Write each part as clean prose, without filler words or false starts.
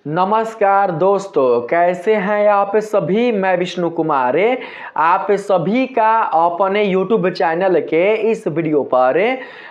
नमस्कार दोस्तों, कैसे हैं आप सभी। मैं विष्णु कुमार आप सभी का अपने YouTube चैनल के इस वीडियो पर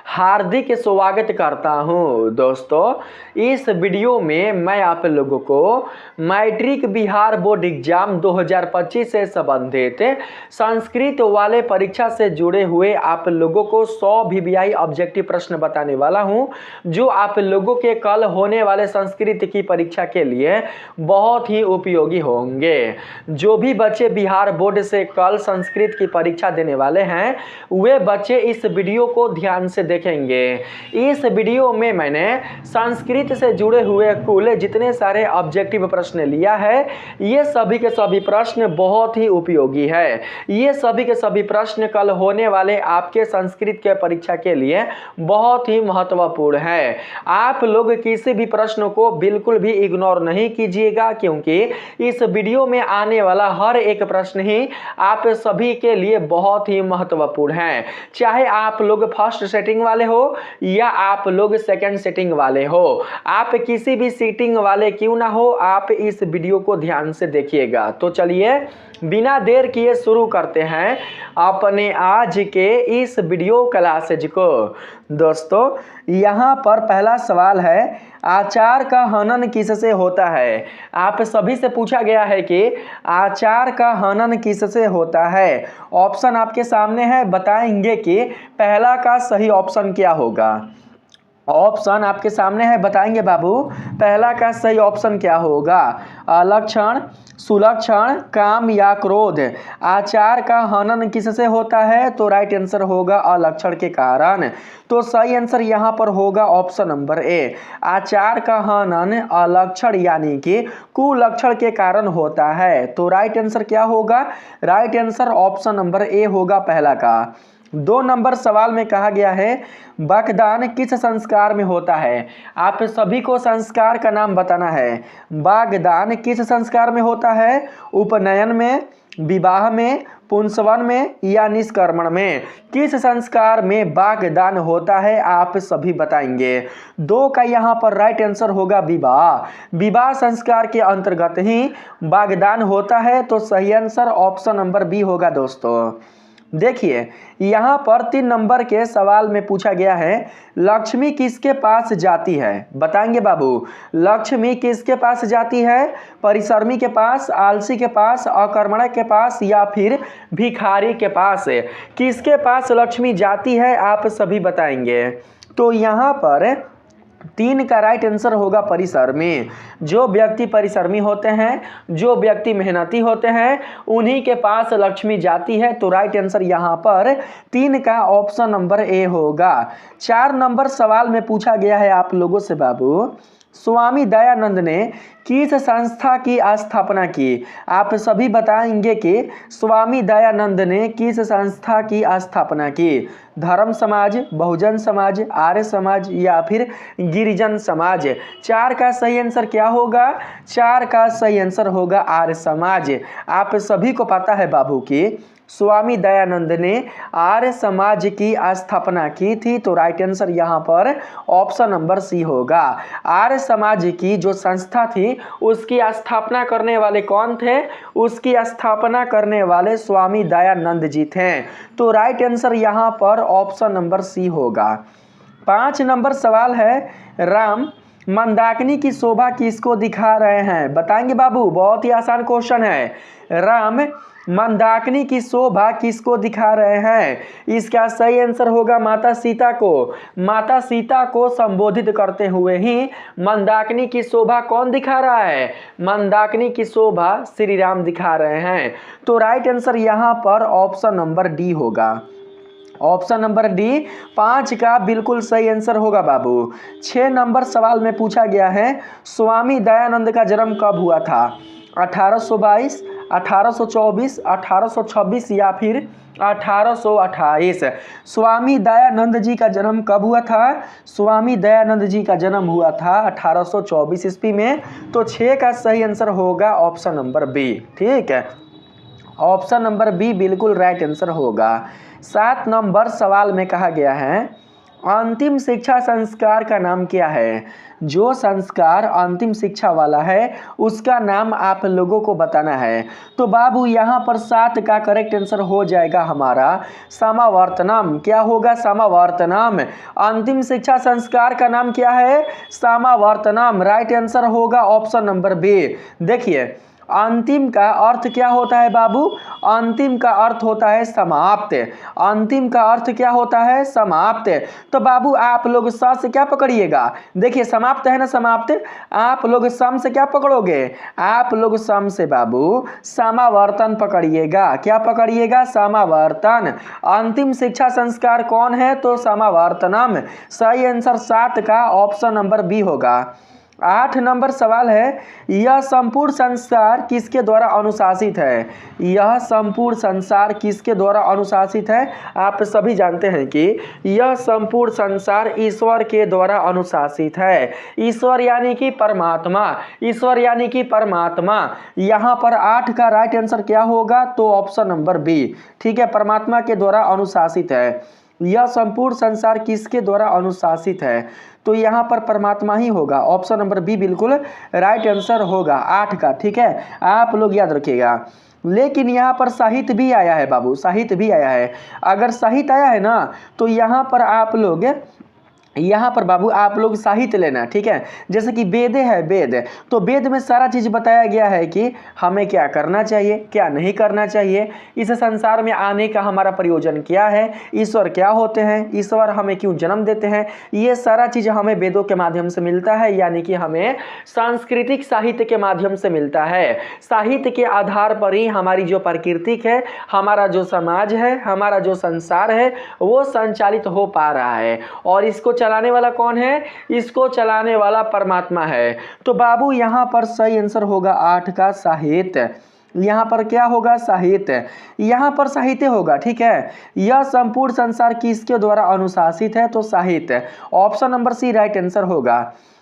हार्दिक स्वागत करता हूं। दोस्तों, इस वीडियो में मैं आप लोगों को मैट्रिक बिहार बोर्ड एग्जाम 2025 से संबंधित संस्कृत वाले परीक्षा से जुड़े हुए आप लोगों को 100 VVI ऑब्जेक्टिव प्रश्न बताने वाला हूं, जो आप लोगों के कल होने वाले संस्कृत की परीक्षा के लिए बहुत ही उपयोगी होंगे। जो भी बच्चे बिहार बोर्ड से कल संस्कृत की परीक्षा देने वाले हैं, वे बच्चे इस वीडियो को ध्यान से देखेंगे। इस वीडियो में मैंने संस्कृत से जुड़े हुए कुल जितने सारे ऑब्जेक्टिव प्रश्न लिया है, ये सभी के सभी प्रश्न बहुत ही उपयोगी है। ये सभी के सभी प्रश्न कल होने वाले आपके संस्कृत के परीक्षा के लिए बहुत ही महत्वपूर्ण है। आप लोग किसी भी प्रश्न को बिल्कुल भी इग्नोर नहीं कीजिएगा, क्योंकि इस वीडियो में आने वाला हर एक प्रश्न ही आप सभी के लिए बहुत ही महत्वपूर्ण है। चाहे आप लोग फर्स्ट सेटिंग वाले हो या आप लोग सेकंड सेटिंग वाले हो, आप किसी भी सीटिंग वाले क्यों ना हो, आप इस वीडियो को ध्यान से देखिएगा। तो चलिए बिना देर किए शुरू करते हैं अपने आज के इस वीडियो क्लासेज को। दोस्तों, यहाँ पर पहला सवाल है, आचार का हनन किससे होता है। आप सभी से पूछा गया है कि आचार का हनन किससे होता है। ऑप्शन आपके सामने है, बताएंगे कि पहला का सही ऑप्शन क्या होगा। ऑप्शन आपके सामने है, बताएंगे बाबू पहला का सही ऑप्शन क्या होगा। अलक्षण, सुलक्षण, काम या क्रोध। आचार का हनन किससे होता है, तो राइट आंसर होगा अलक्षण के कारण। तो सही आंसर यहाँ पर होगा ऑप्शन नंबर ए। आचार का हनन अलक्षण यानी कि कुलक्षण के कारण होता है। तो राइट आंसर क्या होगा, राइट आंसर ऑप्शन नंबर ए होगा पहला का। 2 नंबर सवाल में कहा गया है, बागदान किस संस्कार में होता है। आप सभी को संस्कार का नाम बताना है। बागदान किस संस्कार में होता है, उपनयन में, विवाह में, पुंसवन में या निष्कर्मण में। किस संस्कार में बागदान होता है, आप सभी बताएंगे। 2 का यहाँ पर राइट आंसर होगा विवाह। विवाह संस्कार के अंतर्गत ही बागदान होता है। तो सही आंसर ऑप्शन नंबर बी होगा। दोस्तों देखिए, यहाँ पर 3 नंबर के सवाल में पूछा गया है, लक्ष्मी किसके पास जाती है। बताएंगे बाबू, लक्ष्मी किसके पास जाती है। परिश्रमी के पास, आलसी के पास, अकर्मण्य के पास या फिर भिखारी के पास। किसके पास लक्ष्मी जाती है, आप सभी बताएंगे। तो यहाँ पर 3 का राइट आंसर होगा परिश्रमी। जो व्यक्ति परिश्रमी होते हैं, जो व्यक्ति मेहनती होते हैं, उन्हीं के पास लक्ष्मी जाती है। तो राइट आंसर यहाँ पर 3 का ऑप्शन नंबर ए होगा। 4 नंबर सवाल में पूछा गया है आप लोगों से, बाबू स्वामी दयानंद ने किस संस्था की स्थापना की। आप सभी बताएंगे कि स्वामी दयानंद ने किस संस्था की स्थापना की। धर्म समाज, बहुजन समाज, आर्य समाज या फिर गिरिजन समाज। 4 का सही आंसर क्या होगा, 4 का सही आंसर होगा आर्य समाज। आप सभी को पता है बाबू कि स्वामी दयानंद ने आर्य समाज की स्थापना की थी। तो राइट आंसर यहाँ पर ऑप्शन नंबर सी होगा। आर्य समाज की जो संस्था थी, उसकी स्थापना करने वाले कौन थे, उसकी स्थापना करने वाले स्वामी दयानंद जी थे। तो राइट आंसर यहाँ पर ऑप्शन नंबर सी होगा। 5 नंबर सवाल है, राम मंदाकिनी की शोभा किसको दिखा रहे हैं। बताएंगे बाबू, बहुत ही आसान क्वेश्चन है। राम मंदाकिनी की शोभा किसको दिखा रहे हैं। इसका सही आंसर होगा माता सीता को। माता सीता को संबोधित करते हुए ही मंदाकिनी की शोभा कौन दिखा रहा है, मंदाकिनी की शोभा श्री राम दिखा रहे हैं। तो राइट आंसर यहाँ पर ऑप्शन नंबर डी होगा। ऑप्शन नंबर डी 5 का बिल्कुल सही आंसर होगा बाबू। 6 नंबर सवाल में पूछा गया है, स्वामी दयानंद का जन्म कब हुआ था। 1822, 1824, 1826 या फिर 1828। स्वामी दयानंद जी का जन्म कब हुआ था। स्वामी दयानंद जी का जन्म हुआ था 1824 ईस्वी में। तो 6 का सही आंसर होगा ऑप्शन नंबर बी। ठीक है, ऑप्शन नंबर बी बिल्कुल राइट आंसर होगा। 7 नंबर सवाल में कहा गया है, अंतिम शिक्षा संस्कार का नाम क्या है? जो संस्कार अंतिम शिक्षा वाला है उसका नाम आप लोगों को बताना है। तो बाबू यहाँ पर 7 का करेक्ट आंसर हो जाएगा हमारा समावर्तनम। क्या होगा? समावर्तनम। अंतिम शिक्षा संस्कार का नाम क्या है? समावर्तनम। राइट आंसर होगा ऑप्शन नंबर बी। देखिए अंतिम का अर्थ क्या होता है बाबू? अंतिम का अर्थ होता है समाप्त। अंतिम का अर्थ क्या होता है? समाप्त। तो बाबू आप लोग स से क्या पकड़िएगा? देखिए समाप्त है ना, समाप्त। आप लोग सम से क्या पकड़ोगे? आप लोग सम से बाबू समावर्तन पकड़िएगा। क्या पकड़िएगा? समावर्तन। अंतिम शिक्षा संस्कार कौन है? तो समावर्तनम। सही आंसर 7 का ऑप्शन नंबर बी होगा। 8 नंबर सवाल है, यह संपूर्ण संसार किसके द्वारा अनुशासित है? यह संपूर्ण संसार किसके द्वारा अनुशासित है? आप सभी जानते हैं कि यह संपूर्ण संसार ईश्वर के द्वारा अनुशासित है। ईश्वर यानी कि परमात्मा। ईश्वर यानी कि परमात्मा। यहाँ पर 8 का राइट आंसर क्या होगा? तो ऑप्शन नंबर बी। ठीक है, परमात्मा के द्वारा अनुशासित है। यह संपूर्ण संसार किसके द्वारा अनुशासित है? तो यहाँ पर परमात्मा ही होगा। ऑप्शन नंबर बी बिल्कुल राइट आंसर होगा 8 का। ठीक है, आप लोग याद रखिएगा। लेकिन यहाँ पर साहित्य भी आया है बाबू, साहित्य भी आया है। अगर साहित्य आया है ना तो यहाँ पर आप लोग बाबू आप लोग साहित्य लेना। ठीक है, जैसे कि वेद है, वेद, तो वेद में सारा चीज बताया गया है कि हमें क्या करना चाहिए, क्या नहीं करना चाहिए, इस संसार में आने का हमारा प्रयोजन क्या है, ईश्वर क्या होते हैं, ईश्वर हमें क्यों जन्म देते हैं, ये सारा चीज हमें वेदों के माध्यम से मिलता है। यानी कि हमें सांस्कृतिक साहित्य के माध्यम से मिलता है। साहित्य के आधार पर ही हमारी जो प्राकृतिक है, हमारा जो समाज है, हमारा जो संसार है वो संचालित हो पा रहा है। और इसको चलाने वाला कौन है? इसको चलाने वाला परमात्मा है। तो बाबू यहाँ पर सही आंसर होगा 8 का साहित्य। यहाँ पर क्या होगा? साहित्य। यहाँ पर साहित्य होगा। ठीक है, यह संपूर्ण संसार किसके द्वारा अनुशासित है? तो साहित्य। Option number C right answer होगा।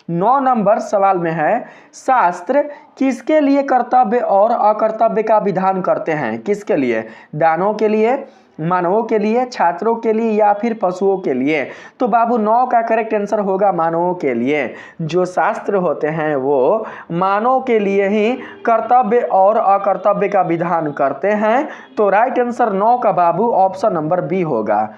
9 नंबर सवाल में है, शास्त्र किसके लिए कर्तव्य और अकर्तव्य का विधान करते हैं? किसके लिए? दानवों के लिए, मानवों के लिए, छात्रों के लिए या फिर पशुओं के लिए? तो बाबू 9 का करेक्ट आंसर होगा मानवों के लिए। जो शास्त्र होते हैं वो मानवों के लिए ही कर्तव्य और अकर्तव्य का विधान करते हैं। तो राइट आंसर 9 का बाबू ऑप्शन नंबर बी होगा।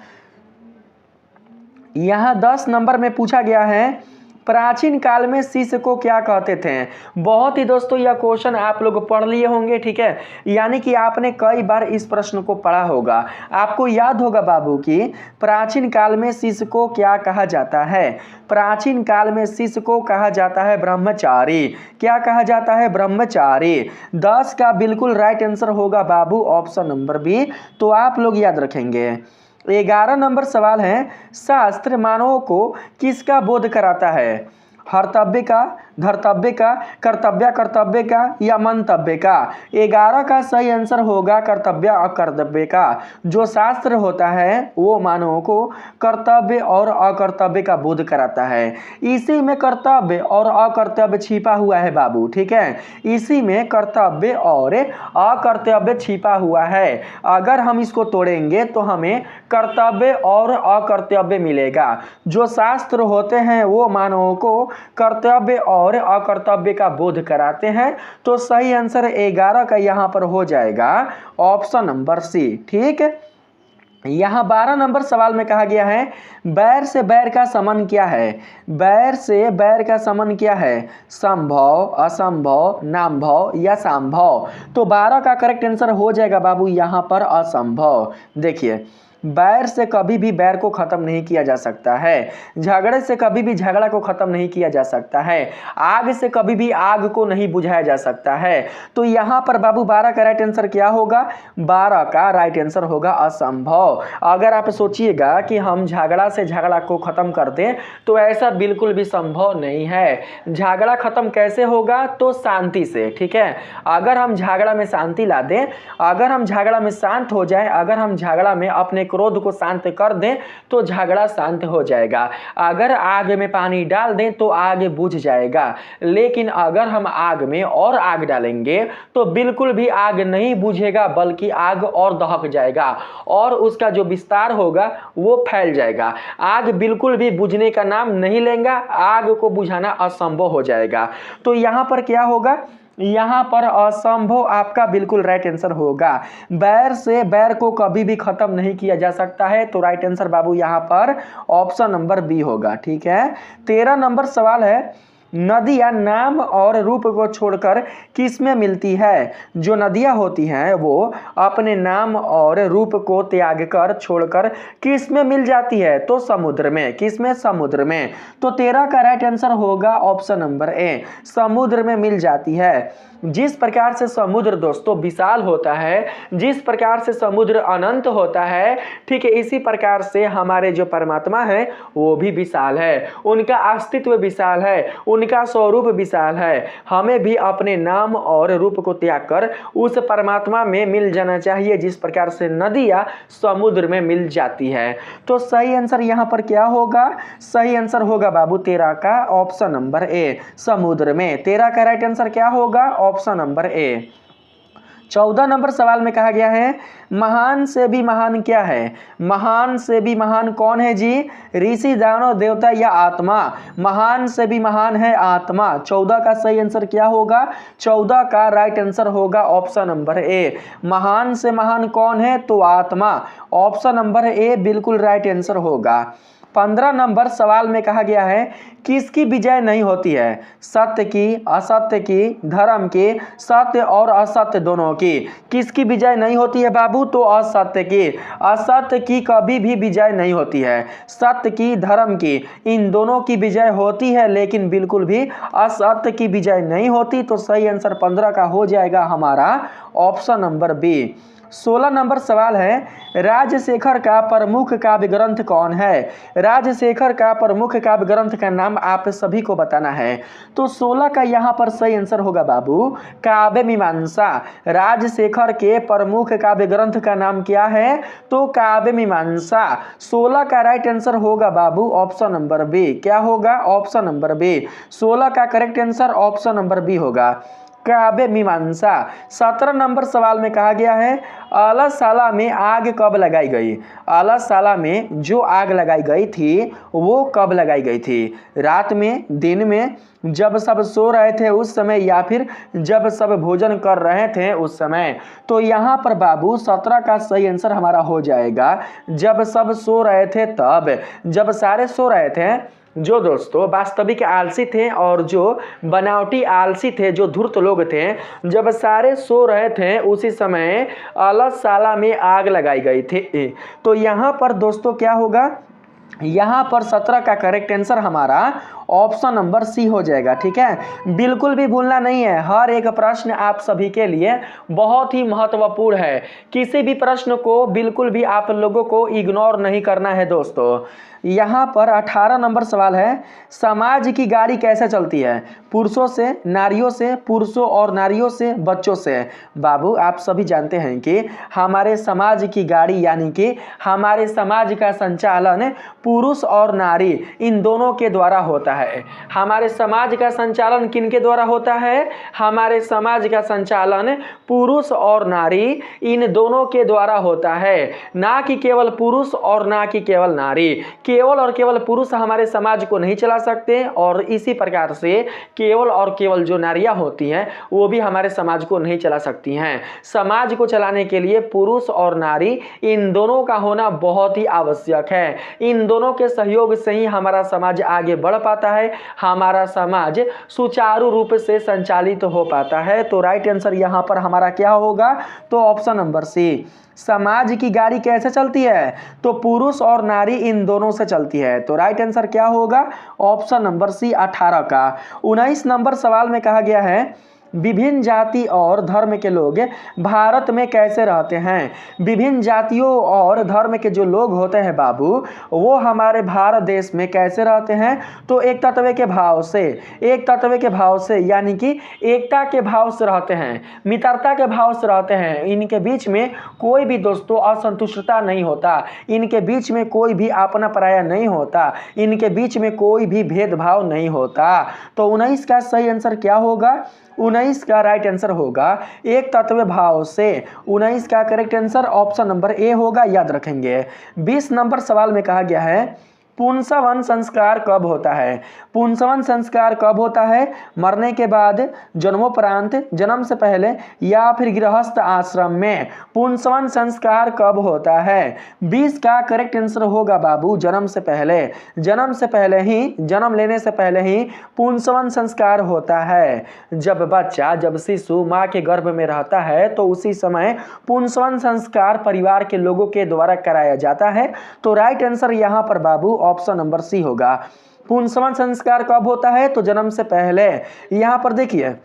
यहाँ 10 नंबर में पूछा गया है, प्राचीन काल में शिष्य को क्या कहते थे? बहुत ही दोस्तों यह क्वेश्चन आप लोग पढ़ लिए होंगे। ठीक है, यानी कि आपने कई बार इस प्रश्न को पढ़ा होगा। आपको याद होगा बाबू कि प्राचीन काल में शिष्य को क्या कहा जाता है? प्राचीन काल में शिष्य को कहा जाता है ब्रह्मचारी। क्या कहा जाता है? ब्रह्मचारी। 10 का बिल्कुल राइट आंसर होगा बाबू ऑप्शन नंबर बी। तो आप लोग याद रखेंगे। 11 नंबर सवाल है, शास्त्र मानवों को किसका बोध कराता है? हर्तव्य का, धर्तव्य का, कर्तव्य का या मंतव्य का? 11 का सही आंसर होगा कर्तव्य अकर्तव्य का। जो शास्त्र होता है वो मानवों को कर्तव्य और अकर्तव्य का बोध कराता है। इसी में कर्तव्य और अकर्तव्य छिपा हुआ है बाबू। ठीक है, इसी में कर्तव्य और अकर्तव्य छिपा हुआ है। अगर हम इसको तोड़ेंगे तो हमें कर्तव्य और अकर्तव्य मिलेगा। जो शास्त्र होते हैं वो मानवों को कर्तव्य और अकर्तव्य का बोध कराते हैं। तो सही आंसर 11 का यहाँ पर हो जाएगा ऑप्शन नंबर सी। ठीक है, यहाँ 12 नंबर सवाल में कहा गया है, बैर से बैर का समन क्या है? बैर से बैर का समन क्या है? संभव, असंभव, नामभव या संभव? तो 12 का करेक्ट आंसर हो जाएगा बाबू यहाँ पर असंभव। देखिए बैर से कभी भी बैर को खत्म नहीं किया जा सकता है, झगड़े से कभी भी झगड़ा को खत्म नहीं किया जा सकता है, आग से कभी भी आग को नहीं बुझाया जा सकता है। तो यहाँ पर बाबू 12 का राइट आंसर क्या होगा? 12 का राइट आंसर होगा असंभव। अगर आप सोचिएगा कि हम झगड़ा से झगड़ा को खत्म कर दें तो ऐसा बिल्कुल भी संभव नहीं है। झगड़ा खत्म कैसे होगा? तो शांति से। ठीक है, अगर हम झगड़ा में शांति ला दें, अगर हम झगड़ा में शांत हो जाए, अगर हम झगड़ा में अपने को क्रोध को शांत कर दें तो झगड़ा शांत हो जाएगा। अगर आग में पानी डाल दें तो आग बुझ जाएगा, लेकिन अगर हम आग में और आग डालेंगे तो बिल्कुल भी आग नहीं बुझेगा, बल्कि आग और दहक जाएगा और उसका जो विस्तार होगा वो फैल जाएगा। आग बिल्कुल भी बुझने का नाम नहीं लेगा, आग को बुझाना असंभव हो जाएगा। तो यहां पर क्या होगा, यहां पर असंभव आपका बिल्कुल राइट आंसर होगा। बैर से बैर को कभी भी खत्म नहीं किया जा सकता है, तो राइट आंसर बाबू यहां पर ऑप्शन नंबर बी होगा। ठीक है, 13 नंबर सवाल है, नदियां नाम और रूप को छोड़कर किस में मिलती है? जो नदियां होती हैं वो अपने नाम और रूप को त्याग कर छोड़कर किस में मिल जाती है? तो समुद्र में। किस में? समुद्र में। तो 13 का राइट आंसर होगा ऑप्शन नंबर ए, समुद्र में मिल जाती है। जिस प्रकार से समुद्र दोस्तों विशाल होता है, जिस प्रकार से समुद्र अनंत होता है, ठीक है, इसी प्रकार से हमारे जो परमात्मा है वो भी विशाल है, उनका अस्तित्व विशाल है, उनका स्वरूप विशाल है। हमें भी अपने नाम और रूप को त्याग कर उस परमात्मा में मिल जाना चाहिए, जिस प्रकार से नदियां समुद्र में मिल जाती है। तो सही आंसर यहां पर क्या होगा? सही आंसर होगा बाबू 13 का ऑप्शन नंबर ए, समुद्र में। 13 का राइट आंसर क्या होगा? ऑप्शन नंबर ए। 14 नंबर सवाल में कहा गया है, महान से भी महान क्या है? महान से भी महान कौन है जी? ऋषि, दानव, देवता या आत्मा? महान से भी महान है आत्मा। 14 का सही आंसर क्या होगा? 14 का राइट आंसर होगा ऑप्शन नंबर ए, महान से महान कौन है? तो आत्मा। ऑप्शन नंबर ए बिल्कुल राइट आंसर होगा। 15 नंबर सवाल में कहा गया है, किसकी विजय नहीं होती है? सत्य की, असत्य की, धर्म की, सत्य और असत्य दोनों की। किसकी विजय नहीं होती है बाबू? तो असत्य की। असत्य की कभी भी विजय नहीं होती है। सत्य की, धर्म की, इन दोनों की विजय होती है, लेकिन बिल्कुल भी असत्य की विजय नहीं होती। तो सही आंसर 15 का हो जाएगा हमारा ऑप्शन नंबर बी। 16 नंबर सवाल है, राजशेखर का प्रमुख काव्य ग्रंथ कौन है? राजशेखर का प्रमुख काव्य ग्रंथ का नाम आप सभी को बताना है। तो 16 का यहाँ पर सही आंसर होगा बाबू काव्य मीमांसा। राजशेखर के प्रमुख काव्य ग्रंथ का नाम क्या है? तो काव्य मीमांसा। 16 का राइट आंसर होगा बाबू ऑप्शन नंबर बी। क्या होगा? Option number B. 16 का correct answer option number B होगा, काव्य मीमांसा। 17 नंबर सवाल में कहा गया है, अलसशाला में आग कब लगाई गई? अलसशाला में जो आग लगाई गई थी वो कब लगाई गई थी? रात में, दिन में, जब सब सो रहे थे उस समय, या फिर जब सब भोजन कर रहे थे उस समय? तो यहाँ पर बाबू 17 का सही आंसर हमारा हो जाएगा जब सब सो रहे थे तब। जब सारे सो रहे थे, जो दोस्तों वास्तविक आलसी थे और जो बनावटी आलसी थे, जो धूर्त लोग थे, जब सारे सो रहे थे उसी समय अलसशाला में आग लगाई गई थी। तो यहाँ पर दोस्तों क्या होगा? यहाँ पर 17 का करेक्ट आंसर हमारा ऑप्शन नंबर सी हो जाएगा। ठीक है, बिल्कुल भी भूलना नहीं है, हर एक प्रश्न आप सभी के लिए बहुत ही महत्वपूर्ण है। किसी भी प्रश्न को बिल्कुल भी आप लोगों को इग्नोर नहीं करना है दोस्तों। यहाँ पर 18 नंबर सवाल है, समाज की गाड़ी कैसे चलती है? पुरुषों से, नारियों से, पुरुषों और नारियों से, बच्चों से? बाबू आप सभी जानते हैं कि हमारे समाज की गाड़ी यानी कि हमारे समाज का संचालन पुरुष और नारी इन दोनों के द्वारा होता है। हमारे समाज का संचालन किनके द्वारा होता है? हमारे समाज का संचालन पुरुष और नारी इन दोनों के द्वारा होता है, ना कि केवल पुरुष और ना कि केवल नारी। केवल और केवल पुरुष हमारे समाज को नहीं चला सकते, और इसी प्रकार से केवल और केवल जो नारियां होती हैं वो भी हमारे समाज को नहीं चला सकती हैं। समाज को चलाने के लिए पुरुष और नारी इन दोनों का होना बहुत ही आवश्यक है। इन दोनों के सहयोग से ही हमारा समाज आगे बढ़ पाता है, हमारा समाज सुचारू रूप से संचालित हो पाता है। तो राइट आंसर यहाँ पर हमारा क्या होगा? तो ऑप्शन नंबर सी, समाज की गाड़ी कैसे चलती है? तो पुरुष और नारी इन दोनों से चलती है। तो राइट आंसर क्या होगा? ऑप्शन नंबर सी 18 का। 19 नंबर सवाल में कहा गया है, विभिन्न जाति और धर्म के लोग भारत में कैसे रहते हैं? विभिन्न जातियों और धर्म के जो लोग होते हैं बाबू, वो हमारे भारत देश में कैसे रहते हैं? तो एक तत्व के भाव से, एक तत्व के भाव से, यानी कि एकता के भाव से रहते हैं, मित्रता के भाव से रहते हैं। इनके बीच में कोई भी दोस्तों असंतुष्टता नहीं होता, इनके बीच में कोई भी अपना पराया नहीं होता, इनके बीच में कोई भी भेदभाव नहीं होता। तो 19 का सही आंसर क्या होगा? 19 का राइट आंसर होगा एक तत्व भाव से। 19 का करेक्ट आंसर ऑप्शन नंबर ए होगा, याद रखेंगे। 20 नंबर सवाल में कहा गया है पुंसवन संस्कार कब होता है? पुंसवन संस्कार कब होता है? मरने के बाद, जन्मोपरांत, जन्म से पहले या फिर गृहस्थ आश्रम में? पुंसवन संस्कार कब होता है? 20 का करेक्ट आंसर होगा बाबू जन्म से पहले। जन्म से पहले ही, जन्म लेने से पहले ही पुंसवन संस्कार होता है। जब बच्चा, जब शिशु माँ के गर्भ में रहता है तो उसी समय पुंसवन संस्कार परिवार के लोगों के द्वारा कराया जाता है। तो राइट आंसर यहाँ पर बाबू ऑप्शन नंबर सी होगा। पुंसवन संस्कार कब होता है? तो जन्म से पहले। यहां पर देखिए,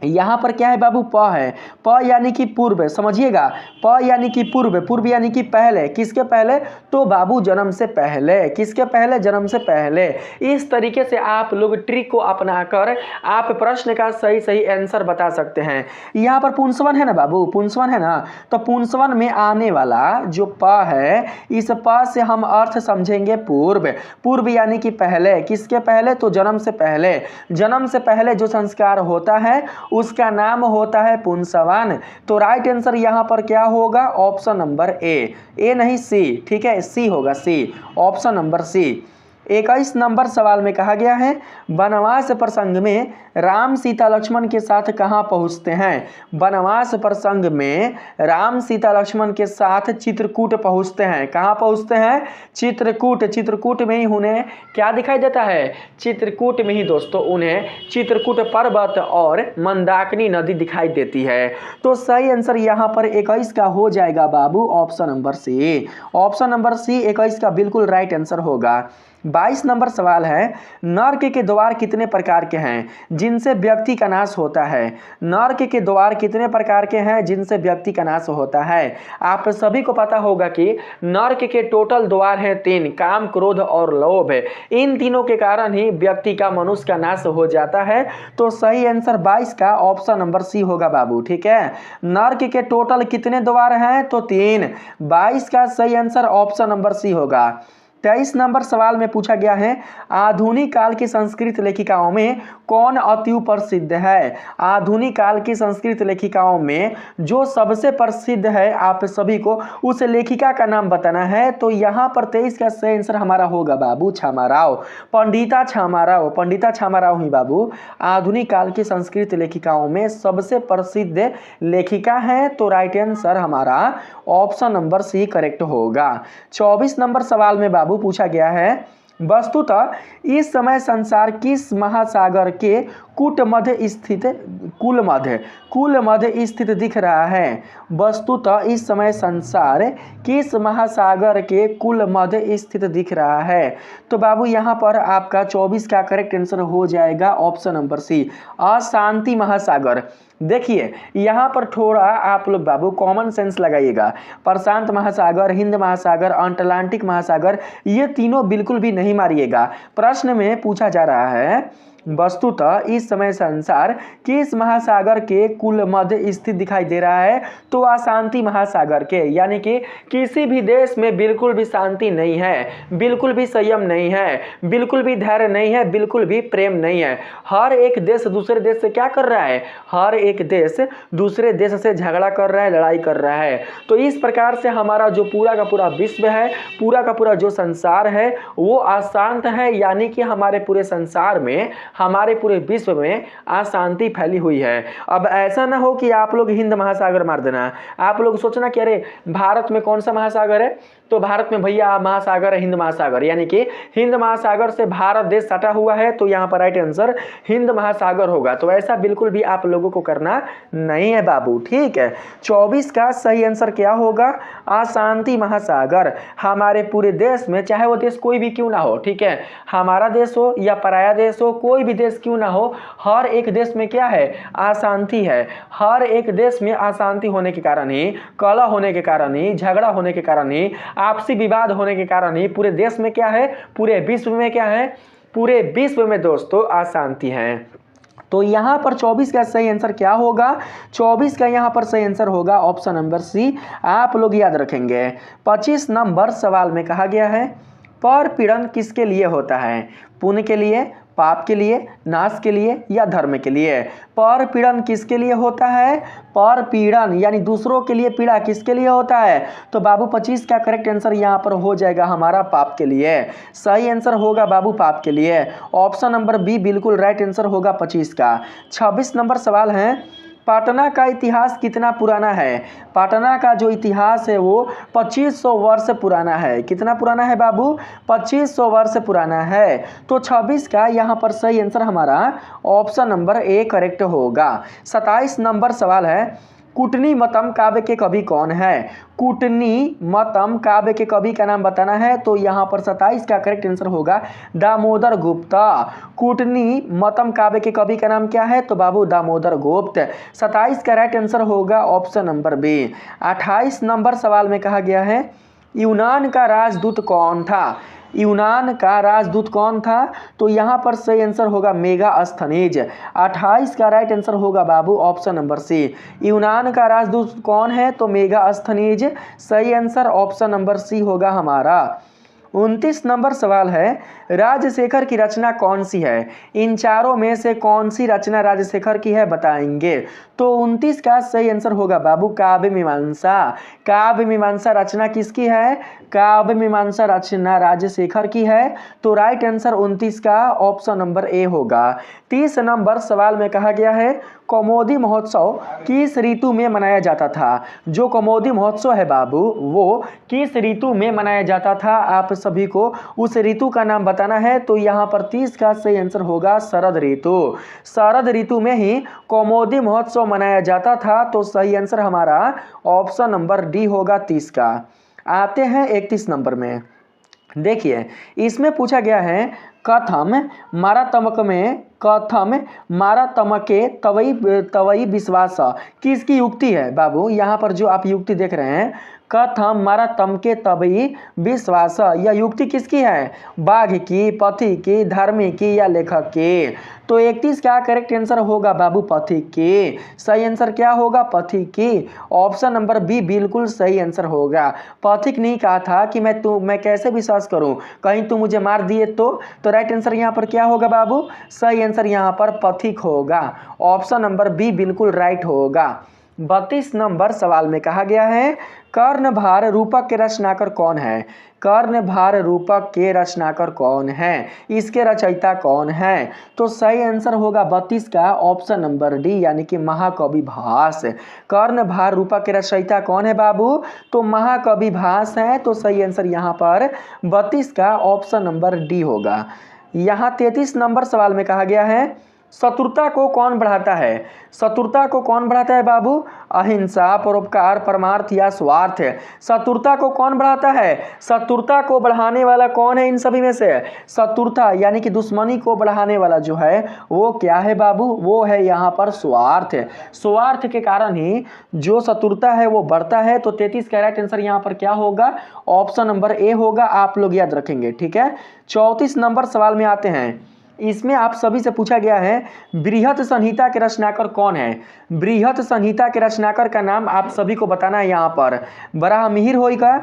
यहाँ पर क्या है बाबू? प है। प यानी कि पूर्व, समझिएगा। प यानी कि पूर्व, पूर्व यानी कि पहले। किसके पहले? तो बाबू जन्म से पहले। किसके पहले? जन्म से पहले। इस तरीके से आप लोग ट्रिक को अपनाकर आप प्रश्न का सही सही आंसर बता सकते हैं। यहाँ पर पुंसवन है ना बाबू, पुंसवन है ना, तो पुंसवन में आने वाला जो प है, इस प से हम अर्थ समझेंगे पूर्व। पूर्व यानी कि पहले। किसके पहले? तो जन्म से पहले। जन्म से पहले जो संस्कार होता है उसका नाम होता है पुंसवन। तो राइट आंसर यहां पर क्या होगा? ऑप्शन नंबर ए नहीं सी, ठीक है, सी होगा, सी, ऑप्शन नंबर सी। 21 नंबर सवाल में कहा गया है वनवास प्रसंग में राम सीता लक्ष्मण के साथ कहां पहुंचते हैं? वनवास प्रसंग में राम सीता लक्ष्मण के साथ चित्रकूट पहुंचते हैं। कहां पहुंचते हैं? चित्रकूट। चित्रकूट में ही उन्हें क्या दिखाई देता है? चित्रकूट में ही दोस्तों उन्हें चित्रकूट पर्वत और मंदाकिनी नदी दिखाई देती है। तो सही आंसर यहां पर 21 का हो जाएगा बाबू option number C. Option number C 21 का बिल्कुल राइट आंसर होगा। 22 नंबर सवाल है नर्क के द्वार कितने प्रकार के हैं जिनसे व्यक्ति का नाश होता है? नर्क के द्वार कितने प्रकार के हैं जिनसे व्यक्ति का नाश होता है? आप सभी को पता होगा कि नर्क के टोटल द्वार हैं 3, काम, क्रोध और लोभ। इन तीनों के कारण ही व्यक्ति का, मनुष्य का नाश हो जाता है। तो सही आंसर 22 का ऑप्शन नंबर सी होगा बाबू, ठीक है। नर्क के टोटल कितने द्वार हैं? तो 3। 22 का सही आंसर ऑप्शन नंबर सी होगा। 23 नंबर सवाल में पूछा गया है आधुनिक काल की संस्कृत लेखिकाओं में कौन अति प्रसिद्ध है? आधुनिक काल की संस्कृत लेखिकाओं में जो सबसे प्रसिद्ध है, आप सभी को उस लेखिका का नाम बताना है। तो यहाँ पर 23 का सही आंसर हमारा होगा बाबू छामाराव, पंडिता छामाराव। पंडिता छामाराव ही बाबू आधुनिक काल की संस्कृत लेखिकाओं में सबसे प्रसिद्ध लेखिका है। तो राइट आंसर हमारा ऑप्शन नंबर सी करेक्ट होगा। 24 नंबर सवाल में बाबू पूछा गया है वस्तुतः इस समय संसार किस महासागर के कुल मध्य स्थित दिख रहा है? वस्तुतः इस समय संसार किस महासागर के कुल मध्य स्थित दिख रहा है? तो बाबू यहाँ पर आपका 24 का करेक्ट आंसर हो जाएगा ऑप्शन नंबर सी, अशांति महासागर। देखिए यहाँ पर थोड़ा आप लोग बाबू कॉमन सेंस लगाइएगा। प्रशांत महासागर, हिंद महासागर, अटलांटिक महासागर, ये तीनों बिल्कुल भी नहीं मारिएगा। प्रश्न में पूछा जा रहा है वस्तुतः इस समय संसार किस महासागर के कुल मध्य स्थित दिखाई दे रहा है? तो अशांति महासागर के, यानी कि किसी भी देश में बिल्कुल भी शांति नहीं है, बिल्कुल भी संयम नहीं है, बिल्कुल भी धैर्य नहीं है, बिल्कुल भी प्रेम नहीं है। हर एक देश दूसरे देश से क्या कर रहा है? हर एक देश दूसरे देश से झगड़ा कर रहा है, लड़ाई कर रहा है। तो इस प्रकार से हमारा जो पूरा का पूरा विश्व है, पूरा का पूरा जो संसार है वो अशांत है, यानी कि हमारे पूरे संसार में, हमारे पूरे विश्व में अशांति फैली हुई है। अब ऐसा ना हो कि आप लोग हिंद महासागर मार देना, आप लोग सोचना कि अरे भारत में कौन सा महासागर है? तो भारत में भैया महासागर है हिंद महासागर, यानी कि हिंद महासागर से भारत देश सटा हुआ है। तो यहाँ पर राइट आंसर हिंद महासागर होगा। तो ऐसा बिल्कुल भी आप लोगों को करना नहीं है बाबू, ठीक है। 24 का सही आंसर क्या होगा? अशांति महासागर। हमारे पूरे देश में, चाहे वो देश कोई भी क्यों ना हो, ठीक है, हमारा देश हो या पराया देश हो, कोई भी देश क्यों ना हो, हर एक देश में क्या है, अशांति है। हर एक देश में अशांति होने के कारण ही, कलह होने के कारण ही, झगड़ा होने के कारण ही, आपसी विवाद होने के कारण ही पूरे देश में क्या है, पूरे विश्व में क्या है, पूरे विश्व में दोस्तों अशांति है। तो यहाँ पर 24 का सही आंसर क्या होगा, 24 का यहाँ पर सही आंसर होगा ऑप्शन नंबर सी, आप लोग याद रखेंगे। 25 नंबर सवाल में कहा गया है पर पीड़न किसके लिए होता है, पुण्य के लिए, पाप के लिए, नाश के लिए या धर्म के लिए। पर पीड़न किसके लिए होता है, पर पीड़न यानी दूसरों के लिए पीड़ा किसके लिए होता है, तो बाबू 25 का करेक्ट आंसर यहाँ पर हो जाएगा हमारा पाप के लिए। सही आंसर होगा बाबू पाप के लिए, ऑप्शन नंबर बी बिल्कुल राइट आंसर होगा 25 का। 26 नंबर सवाल है पटना का इतिहास कितना पुराना है। पटना का जो इतिहास है वो 2500 वर्ष पुराना है। कितना पुराना है बाबू, 2500 वर्ष पुराना है। तो 26 का यहाँ पर सही आंसर हमारा ऑप्शन नंबर ए करेक्ट होगा। 27 नंबर सवाल है कुटनीमतम काव्य के कवि कौन है। कुटनीमतम काव्य के कवि का नाम बताना है, तो यहाँ पर 27 का करेक्ट आंसर होगा दामोदर गुप्त। कुटनीमतम काव्य के कवि का नाम क्या है, तो बाबू दामोदर गुप्त। 27 का राइट आंसर होगा ऑप्शन नंबर बी। 28 नंबर सवाल में कहा गया है यूनान का राजदूत कौन था। यूनान का राजदूत कौन था, तो यहाँ पर सही आंसर होगा मेगास्थनीज। 28 का राइट आंसर होगा बाबू ऑप्शन नंबर सी। यूनान का राजदूत कौन है, तो मेगास्थनीज। सही आंसर ऑप्शन नंबर सी होगा हमारा। 29 नंबर सवाल है राजशेखर की रचना कौन सी है। इन चारों में से कौन सी रचना राजशेखर की है बताएंगे, तो 29 का सही आंसर होगा बाबू काव्य मीमांसा। काव्य मीमांसा रचना किसकी है, काव्य मीमांसा रचना राजशेखर की है, तो राइट आंसर 29 का ऑप्शन नंबर ए होगा। 30 नंबर सवाल में कहा गया है कौमुदी महोत्सव किस ऋतु में मनाया जाता था। जो कौमुदी महोत्सव है बाबू वो किस ऋतु में मनाया जाता था, आप सभी को उस ऋतु का नाम बताना है, तो यहाँ पर 30 का सही आंसर होगा शरद ऋतु। शरद ऋतु में ही कौमुदी महोत्सव मनाया जाता था, तो सही आंसर हमारा ऑप्शन नंबर डी होगा 30 का। आते हैं 31 नंबर में। देखिए इसमें पूछा गया है कथम मारात्मक में, कथम मारात्मके तवई विश्वास किसकी युक्ति है बाबू। यहाँ पर जो आप युक्ति देख रहे हैं कथम मारात्मके तवई विश्वास, यह युक्ति किसकी है, बाघ की, पथी की, धर्मी की या लेखक की। तो 31 का करेक्ट आंसर होगा बाबू पथिक की। सही आंसर क्या होगा, पथिक की। ऑप्शन नंबर बी बिल्कुल सही आंसर होगा। पथिक नहीं कहा था कि मैं कैसे विश्वास करूं, कहीं तू मुझे मार दिए तो राइट आंसर यहाँ पर क्या होगा बाबू, सही आंसर यहाँ पर पथिक होगा। ऑप्शन नंबर बी बिल्कुल राइट होगा। 32 नंबर सवाल में कहा गया है कर्णभार रूपक के रचनाकर कौन है। कर्णभार रूपक के रचनाकर कौन है, इसके रचयिता कौन है, तो सही आंसर होगा 32 का ऑप्शन नंबर डी यानी कि महाकवि भास। कर्णभार रूपक के रचयिता कौन है बाबू, तो महाकवि भास है, तो सही आंसर यहाँ पर 32 का ऑप्शन नंबर डी होगा। यहाँ 33 नंबर सवाल में कहा गया है शत्रुता को कौन बढ़ाता है। शत्रुता को कौन बढ़ाता है बाबू, अहिंसा, परोपकार, परमार्थ या स्वार्थ। शत्रुता को कौन बढ़ाता है, शत्रुता को बढ़ाने वाला कौन है इन सभी में से, शत्रुता यानी कि दुश्मनी को बढ़ाने वाला जो है वो क्या है बाबू, वो है यहाँ पर स्वार्थ। स्वार्थ के कारण ही जो शत्रुता है वो बढ़ता है, तो 33 का राइट आंसर यहाँ पर क्या होगा, ऑप्शन नंबर ए होगा। आप लोग याद रखेंगे, ठीक है। 34 नंबर सवाल में आते हैं। इसमें आप सभी से पूछा गया है बृहत संहिता के रचनाकर कौन है। बृहत संहिता के रचनाकर का नाम आप सभी को बताना है। यहाँ पर बराहमिहिर होगा,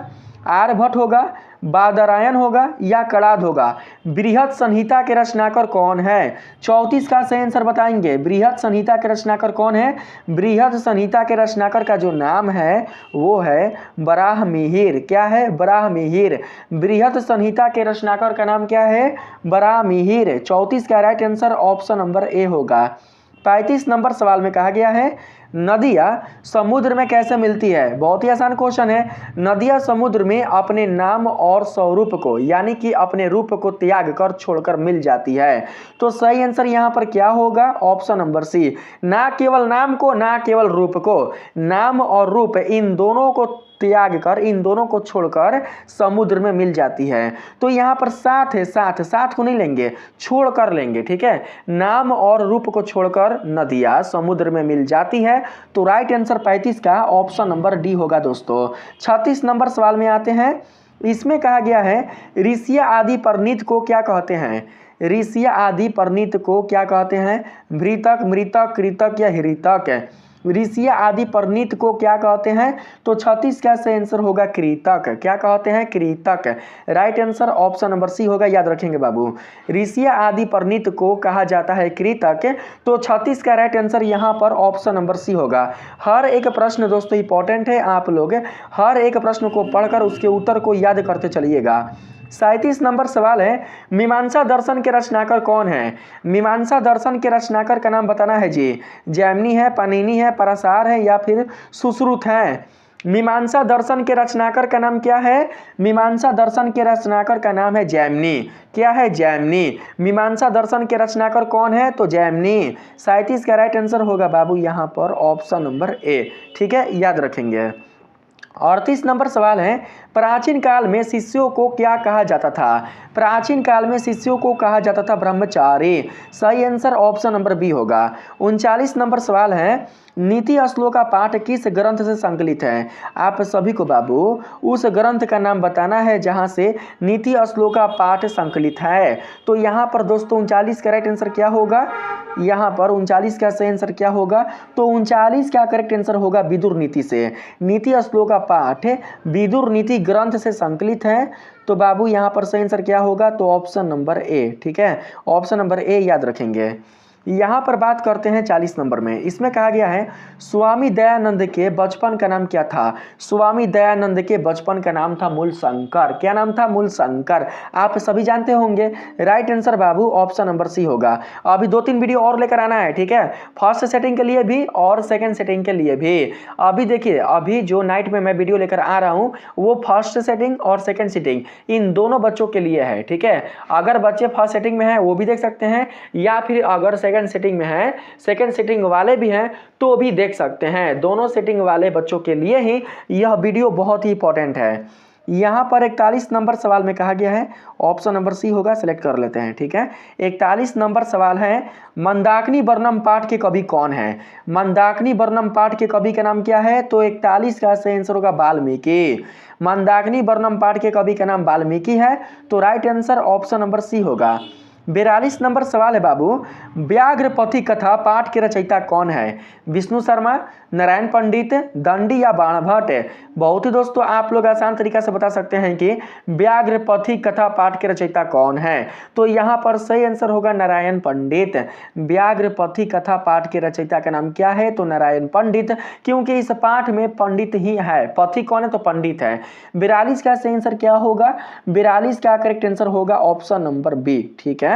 आर्यभट्ट होगा, बादरायण होगा या कणाद होगा। बृहत संहिता के रचनाकर कौन है, 34 का सही आंसर बताएंगे। बृहत संहिता के रचनाकर कौन है, बृहत संहिता के रचनाकर का जो नाम है वो है बराहमिहिर। क्या है, बराहमिहिर। बृहत संहिता के रचनाकर का नाम क्या है, बराहमिहिर। 34 का राइट आंसर ऑप्शन नंबर ए होगा। 35 नंबर सवाल में कहा गया है नदियाँ समुद्र में कैसे मिलती है। बहुत ही आसान क्वेश्चन है। नदियाँ समुद्र में अपने नाम और स्वरूप को यानी कि अपने रूप को त्याग कर छोड़कर मिल जाती है। तो सही आंसर यहाँ पर क्या होगा, ऑप्शन नंबर सी। ना केवल नाम को, ना केवल रूप को, नाम और रूप इन दोनों को त्याग कर, इन दोनों को छोड़कर समुद्र में मिल जाती है। तो यहाँ पर साथ है, साथ को नहीं लेंगे, छोड़ कर लेंगे, ठीक है। नाम और रूप को छोड़कर नदियाँ समुद्र में मिल जाती है। तो राइट आंसर 35 का ऑप्शन नंबर डी होगा दोस्तों। 36 नंबर सवाल में आते हैं। इसमें कहा गया है ऋषिया आदि परनीत को क्या कहते हैं। ऋषिया आदि परनीत को क्या कहते हैं। भृतक, मृतक, कृतक या हृतक। ऋषिया आदि परनीत को क्या कहते हैं। तो 36 का सही आंसर होगा कृतक। क्या कहते हैं, कृतक। Right answer option number C होगा, याद रखेंगे बाबू। ऋषिया आदि परनीत को कहा जाता है कृतक। तो 36 का राइट आंसर यहाँ पर ऑप्शन नंबर सी होगा। हर एक प्रश्न दोस्तों इंपॉर्टेंट है, आप लोग हर एक प्रश्न को पढ़कर उसके उत्तर को याद करते चलिएगा। 37 नंबर सवाल है मीमांसा दर्शन के रचनाकार कौन है। मीमांसा दर्शन के रचनाकार का नाम बताना है जी। जैमिनी है, पाणिनि है, पराशर है या फिर सुश्रुत है। मीमांसा दर्शन के रचनाकार का नाम क्या है। मीमांसा दर्शन के रचनाकार का नाम है जैमिनी। क्या है, जैमिनी। मीमांसा दर्शन के रचनाकार कौन है, तो जैमिनी। 37 का राइट आंसर होगा बाबू यहाँ पर ऑप्शन नंबर ए, ठीक है, याद रखेंगे। 38 नंबर सवाल है प्राचीन काल में शिष्यों को क्या कहा जाता था। प्राचीन काल में शिष्यों को कहा जाता था ब्रह्मचारी। सही आंसर ऑप्शन नंबर बी होगा। 39 नंबर सवाल है नीति श्लोक का पाठ किस ग्रंथ से संकलित है। आप सभी को बाबू उस ग्रंथ का नाम बताना है जहां से नीति श्लोक का पाठ संकलित है। तो यहाँ पर दोस्तों 39 का राइट आंसर क्या होगा, यहाँ पर 39 का सही आंसर क्या होगा, तो 39 का करेक्ट आंसर होगा विदुर नीति से। नीति श्लोक का पाठ विदुर नीति ग्रंथ से संकलित है। तो बाबू यहाँ पर सही आंसर क्या होगा, तो ऑप्शन नंबर ए, ठीक है, ऑप्शन नंबर ए याद रखेंगे। यहाँ पर बात करते हैं 40 नंबर में। इसमें कहा गया है स्वामी दयानंद के बचपन का नाम क्या था। स्वामी दयानंद के बचपन का नाम था मूल शंकर। क्या नाम था, मूल शंकर। आप सभी जानते होंगे। राइट आंसर बाबू ऑप्शन नंबर सी होगा। अभी 2-3 वीडियो और लेकर आना है, ठीक है, फर्स्ट सेटिंग के लिए भी और सेकेंड सेटिंग के लिए भी। अभी देखिए, अभी जो नाइट में मैं वीडियो लेकर आ रहा हूँ वो फर्स्ट सेटिंग और सेकेंड सेटिंग इन दोनों बच्चों के लिए है, ठीक है। अगर बच्चे फर्स्ट सेटिंग में है वो भी देख सकते हैं, या फिर अगर सेकेंड सेटिंग में है, सेकेंड सेटिंग वाले भी हैं तो भी देख सकते हैं। दोनों सेटिंग वाले बच्चों के लिए ही यह वीडियो बहुत ही इंपॉर्टेंट है। यहाँ पर 41 नंबर सवाल में कहा गया है ऑप्शन नंबर सी होगा, सिलेक्ट कर लेते हैं, ठीक है। 41 नंबर सवाल है मंदाकिनी वर्णम पाठ के कवि कौन है। मंदाकिनी वर्णम पाठ के कवि का नाम क्या है, तो 41 का सही आंसर होगा वाल्मीकि। मंदाकिनी वर्णम पाठ के कवि का नाम वाल्मीकि है। तो right answer option number C होगा। 42 नंबर सवाल है बाबू व्याघ्रपथी कथा पाठ के रचयिता कौन है। विष्णु शर्मा, नारायण पंडित, दंडी या बाणभट्ट। बहुत ही दोस्तों आप लोग आसान तरीका से बता सकते हैं कि व्याघ्रपथी कथा पाठ के रचयिता कौन है। तो यहाँ पर सही आंसर होगा नारायण पंडित। व्याघ्रपथी कथा पाठ के रचयिता का नाम क्या है, तो नारायण पंडित, क्योंकि इस पाठ में पंडित ही है। पथी कौन है, तो पंडित है। 42 का सही आंसर क्या होगा, 42 का करेक्ट आंसर होगा ऑप्शन नंबर बी, ठीक है।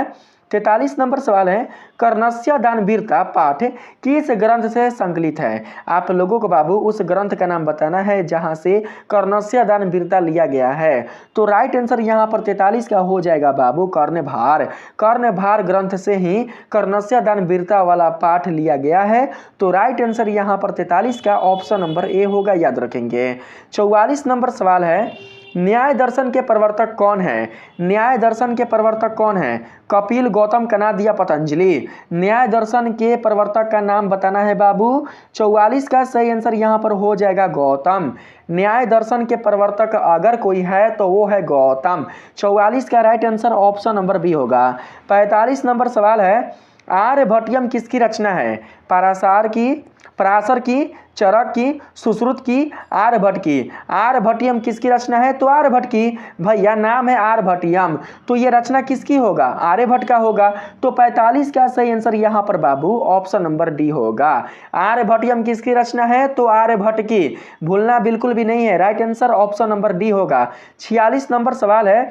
43 नंबर सवाल है कर्णस्य दानवीरता पाठ किस ग्रंथ से संकलित है। आप लोगों को बाबू उस ग्रंथ का नाम बताना है जहां से कर्णस्य दानवीरता लिया गया है। तो राइट आंसर यहां पर 43 का हो जाएगा बाबू कर्णभार। कर्णभार ग्रंथ से ही कर्णस्य दानवीरता वाला पाठ लिया गया है। तो राइट आंसर यहां पर 43 का ऑप्शन नंबर ए होगा, याद रखेंगे। 44 नंबर सवाल है न्याय दर्शन के प्रवर्तक कौन है। न्याय दर्शन के प्रवर्तक कौन है, कपिल, गौतम, कनाद या पतंजलि। न्याय दर्शन के प्रवर्तक का नाम बताना है बाबू। 44 का सही आंसर यहाँ पर हो जाएगा गौतम। न्याय दर्शन के प्रवर्तक अगर कोई है तो वो है गौतम। 44 का right answer option number B होगा। 45 नंबर सवाल है आर्यभट्टियम किसकी रचना है। पराशर की, चरक की, सुश्रुत की, आर्यभट्ट की। आर्यभट्टियम किसकी रचना है, तो आर्यभट्ट की। भैया नाम है आर्यभट्टियम, तो ये रचना किसकी होगा, आर्यभट्ट का होगा। तो 45 का सही आंसर यहाँ पर बाबू ऑप्शन नंबर डी होगा। आर्यभट्टियम किसकी रचना है, तो आर्यभट्ट की, भूलना बिल्कुल भी नहीं है। Right answer option number D होगा। 46 नंबर सवाल है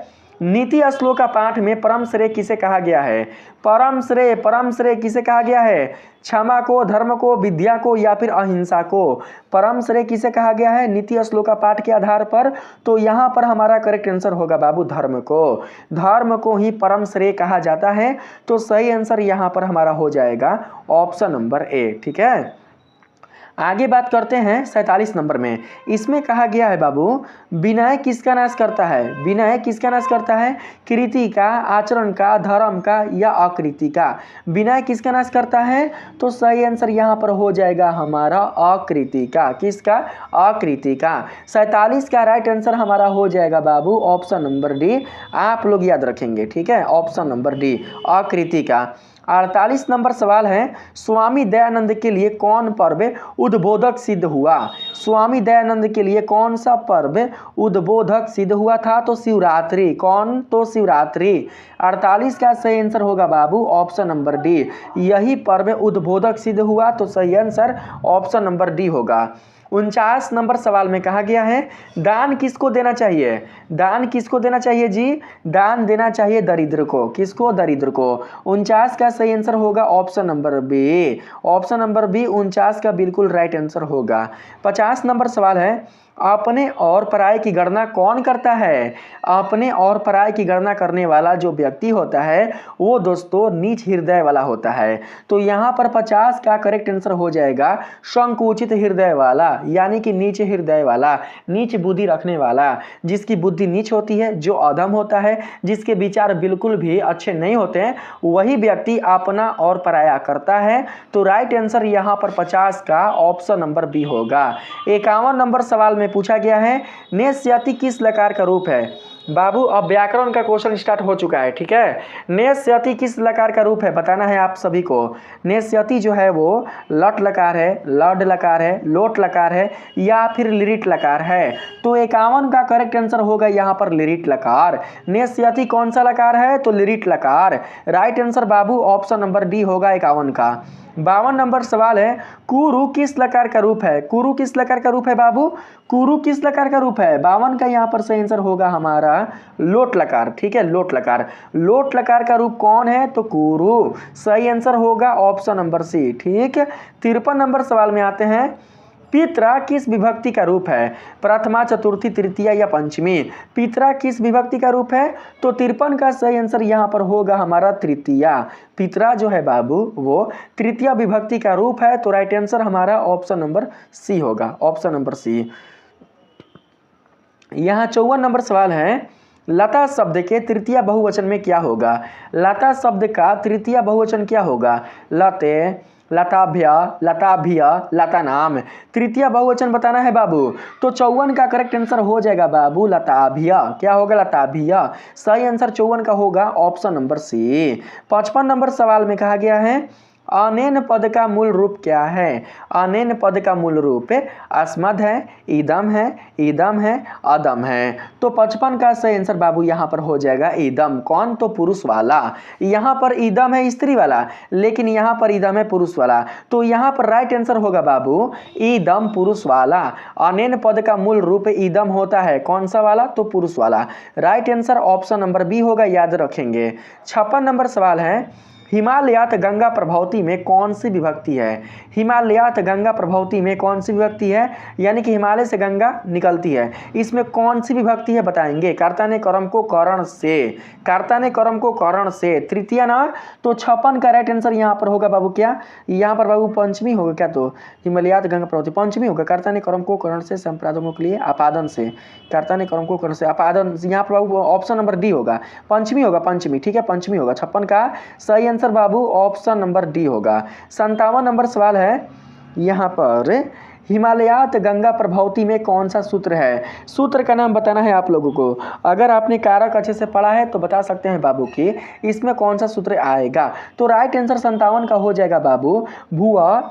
नीति श्लोका पाठ में परम श्रेय किसे कहा गया है? परम श्रेय किसे कहा गया है? क्षमा को, धर्म को, विद्या को या फिर अहिंसा को? परम श्रेय किसे कहा गया है नीति श्लोका पाठ के आधार पर? तो यहाँ पर हमारा करेक्ट आंसर होगा बाबू धर्म को। धर्म को ही परम श्रेय कहा जाता है। तो सही आंसर यहाँ पर हमारा हो जाएगा ऑप्शन नंबर ए। ठीक है, आगे बात करते हैं 47 नंबर में। इसमें कहा गया है बाबू, विनय किसका नाश करता है? विनय किसका नाश करता है? कृति का, आचरण का, धर्म का या आकृति का? विनय किसका नाश करता है? तो सही आंसर यहाँ पर हो जाएगा हमारा आकृति का। किसका? आकृति का। 47 का राइट आंसर हमारा हो जाएगा बाबू ऑप्शन नंबर डी। आप लोग याद रखेंगे, ठीक है, ऑप्शन नंबर डी आकृति का। 48 नंबर सवाल है, स्वामी दयानंद के लिए कौन पर्व उद्बोधक सिद्ध हुआ? स्वामी दयानंद के लिए कौन सा पर्व उद्बोधक सिद्ध हुआ था? तो शिवरात्रि। कौन? तो शिवरात्रि। 48 का सही आंसर होगा बाबू ऑप्शन नंबर डी, यही पर्व उद्बोधक सिद्ध हुआ। तो सही आंसर ऑप्शन नंबर डी होगा। 49 नंबर सवाल में कहा गया है, दान किसको देना चाहिए? दान किसको देना चाहिए जी? दान देना चाहिए दरिद्र को। किसको? दरिद्र को। 49 का सही आंसर होगा option number B. Option number B 49 का बिल्कुल राइट आंसर होगा। 50 नंबर सवाल है, अपने और पराये की गणना कौन करता है? अपने और पराये की गणना करने वाला जो व्यक्ति होता है वो दोस्तों नीच हृदय वाला होता है। तो यहाँ पर 50 का करेक्ट आंसर हो जाएगा संकुचित हृदय वाला, यानी कि नीच हृदय वाला, नीच बुद्धि रखने वाला, जिसकी बुद्धि नीच होती है, जो अधम होता है, जिसके विचार बिल्कुल भी अच्छे नहीं होते हैं, वही व्यक्ति अपना और पराया करता है। तो राइट आंसर यहाँ पर 50 का ऑप्शन नंबर बी होगा। 51 नंबर सवाल में पूछा गया है, नेस्यति किस लकार का रूप है? बाबू अब व्याकरण का क्वेश्चन स्टार्ट हो चुका है। ठीक है, नेस्यति किस लकार का रूप है बताना है आप सभी को। नेस्यति जो है वो लट लकार है, लड लकार है, लोट लकार है या फिर लिरिट लकार है? तो 51 का करेक्ट आंसर होगा यहाँ पर लिरिट लकार। नेस्यति कौन सा लकार है? तो लिरिट लकार। राइट आंसर बाबू ऑप्शन नंबर डी होगा 51 का। 52 नंबर सवाल है, कुरु किस लकार का रूप है? कुरु किस लकार का रूप है बाबू? कुरु किस लकार का रूप है? 52 का यहाँ पर सही आंसर होगा हमारा लोट लकार। ठीक है, लोट लकार। लोट लकार का रूप कौन है? तो कुरु। सही आंसर होगा ऑप्शन नंबर सी। ठीक है, 53 नंबर सवाल में आते हैं, पितरा किस विभक्ति का रूप है? प्रथमा, चतुर्थी, तृतीया या पंचमी? पितरा किस विभक्ति का रूप है? तो 53 का सही आंसर यहाँ पर होगा हमारा तृतीया। पितरा जो है बाबू वो तृतीया विभक्ति का रूप है। तो राइट आंसर हमारा ऑप्शन नंबर सी होगा, ऑप्शन नंबर सी। यहाँ 54 नंबर सवाल है, लता शब्द के तृतीय बहुवचन में क्या होगा? लता शब्द का तृतीय बहुवचन क्या होगा? लते, लताभ्य, लताभिय, लतानाम। तृतीय बहुवचन बताना है बाबू। तो 54 का करेक्ट आंसर हो जाएगा बाबू लताभिय। क्या होगा? लताभिय। सही आंसर 54 का होगा ऑप्शन नंबर सी। 55 नंबर सवाल में कहा गया है, अनेन पद का मूल रूप क्या है? अनेन पद का मूल रूप अस्मद है, ईदम है, ईदम है, अदम है। तो 55 का सही आंसर बाबू यहाँ पर हो जाएगा ईदम। कौन? तो पुरुष वाला। यहाँ पर ईदम है स्त्री वाला, लेकिन यहाँ पर ईदम है पुरुष वाला। तो यहाँ पर राइट आंसर होगा बाबू ईदम पुरुष वाला। अनेन पद का मूल रूप ईदम होता है। कौन सा वाला? तो पुरुष वाला। Right answer option number B होगा, याद रखेंगे। 56 नंबर सवाल है, हिमालयात गंगा प्रभावती में कौन सी विभक्ति है? हिमालयात गंगा प्रभावती में कौन सी विभक्ति है? यानी कि हिमालय से गंगा निकलती है, इसमें कौन सी विभक्ति है बताएंगे। कर्ता ने कर्म को करण से, कर्ता ने कर्म को करण से, तृतीया ना। तो 56 का राइट आंसर यहाँ पर होगा बाबू क्या? यहाँ पर बाबू पंचमी होगा क्या? तो हिमालयात गंगा प्रभावती पंचमी होगा। कर्ता ने कर्म को करण से संप्रादनों के लिए आपादन से, कर्ता ने कर्म को करण से आपादन, यहाँ पर बाबू ऑप्शन नंबर डी होगा, पंचमी होगा, पंचमी। ठीक है, पंचमी होगा। 56 का सही आंसर बाबू ऑप्शन नंबर डी होगा। 57 नंबर सवाल है, यहाँ पर हिमालयात गंगा प्रभावती में कौन सा सूत्र है? सूत्र का नाम बताना है आप लोगों को। अगर आपने कारक अच्छे से पढ़ा है तो बता सकते हैं बाबू कि इसमें कौन सा सूत्र आएगा। तो राइट आंसर 57 का हो जाएगा बाबू भुआ,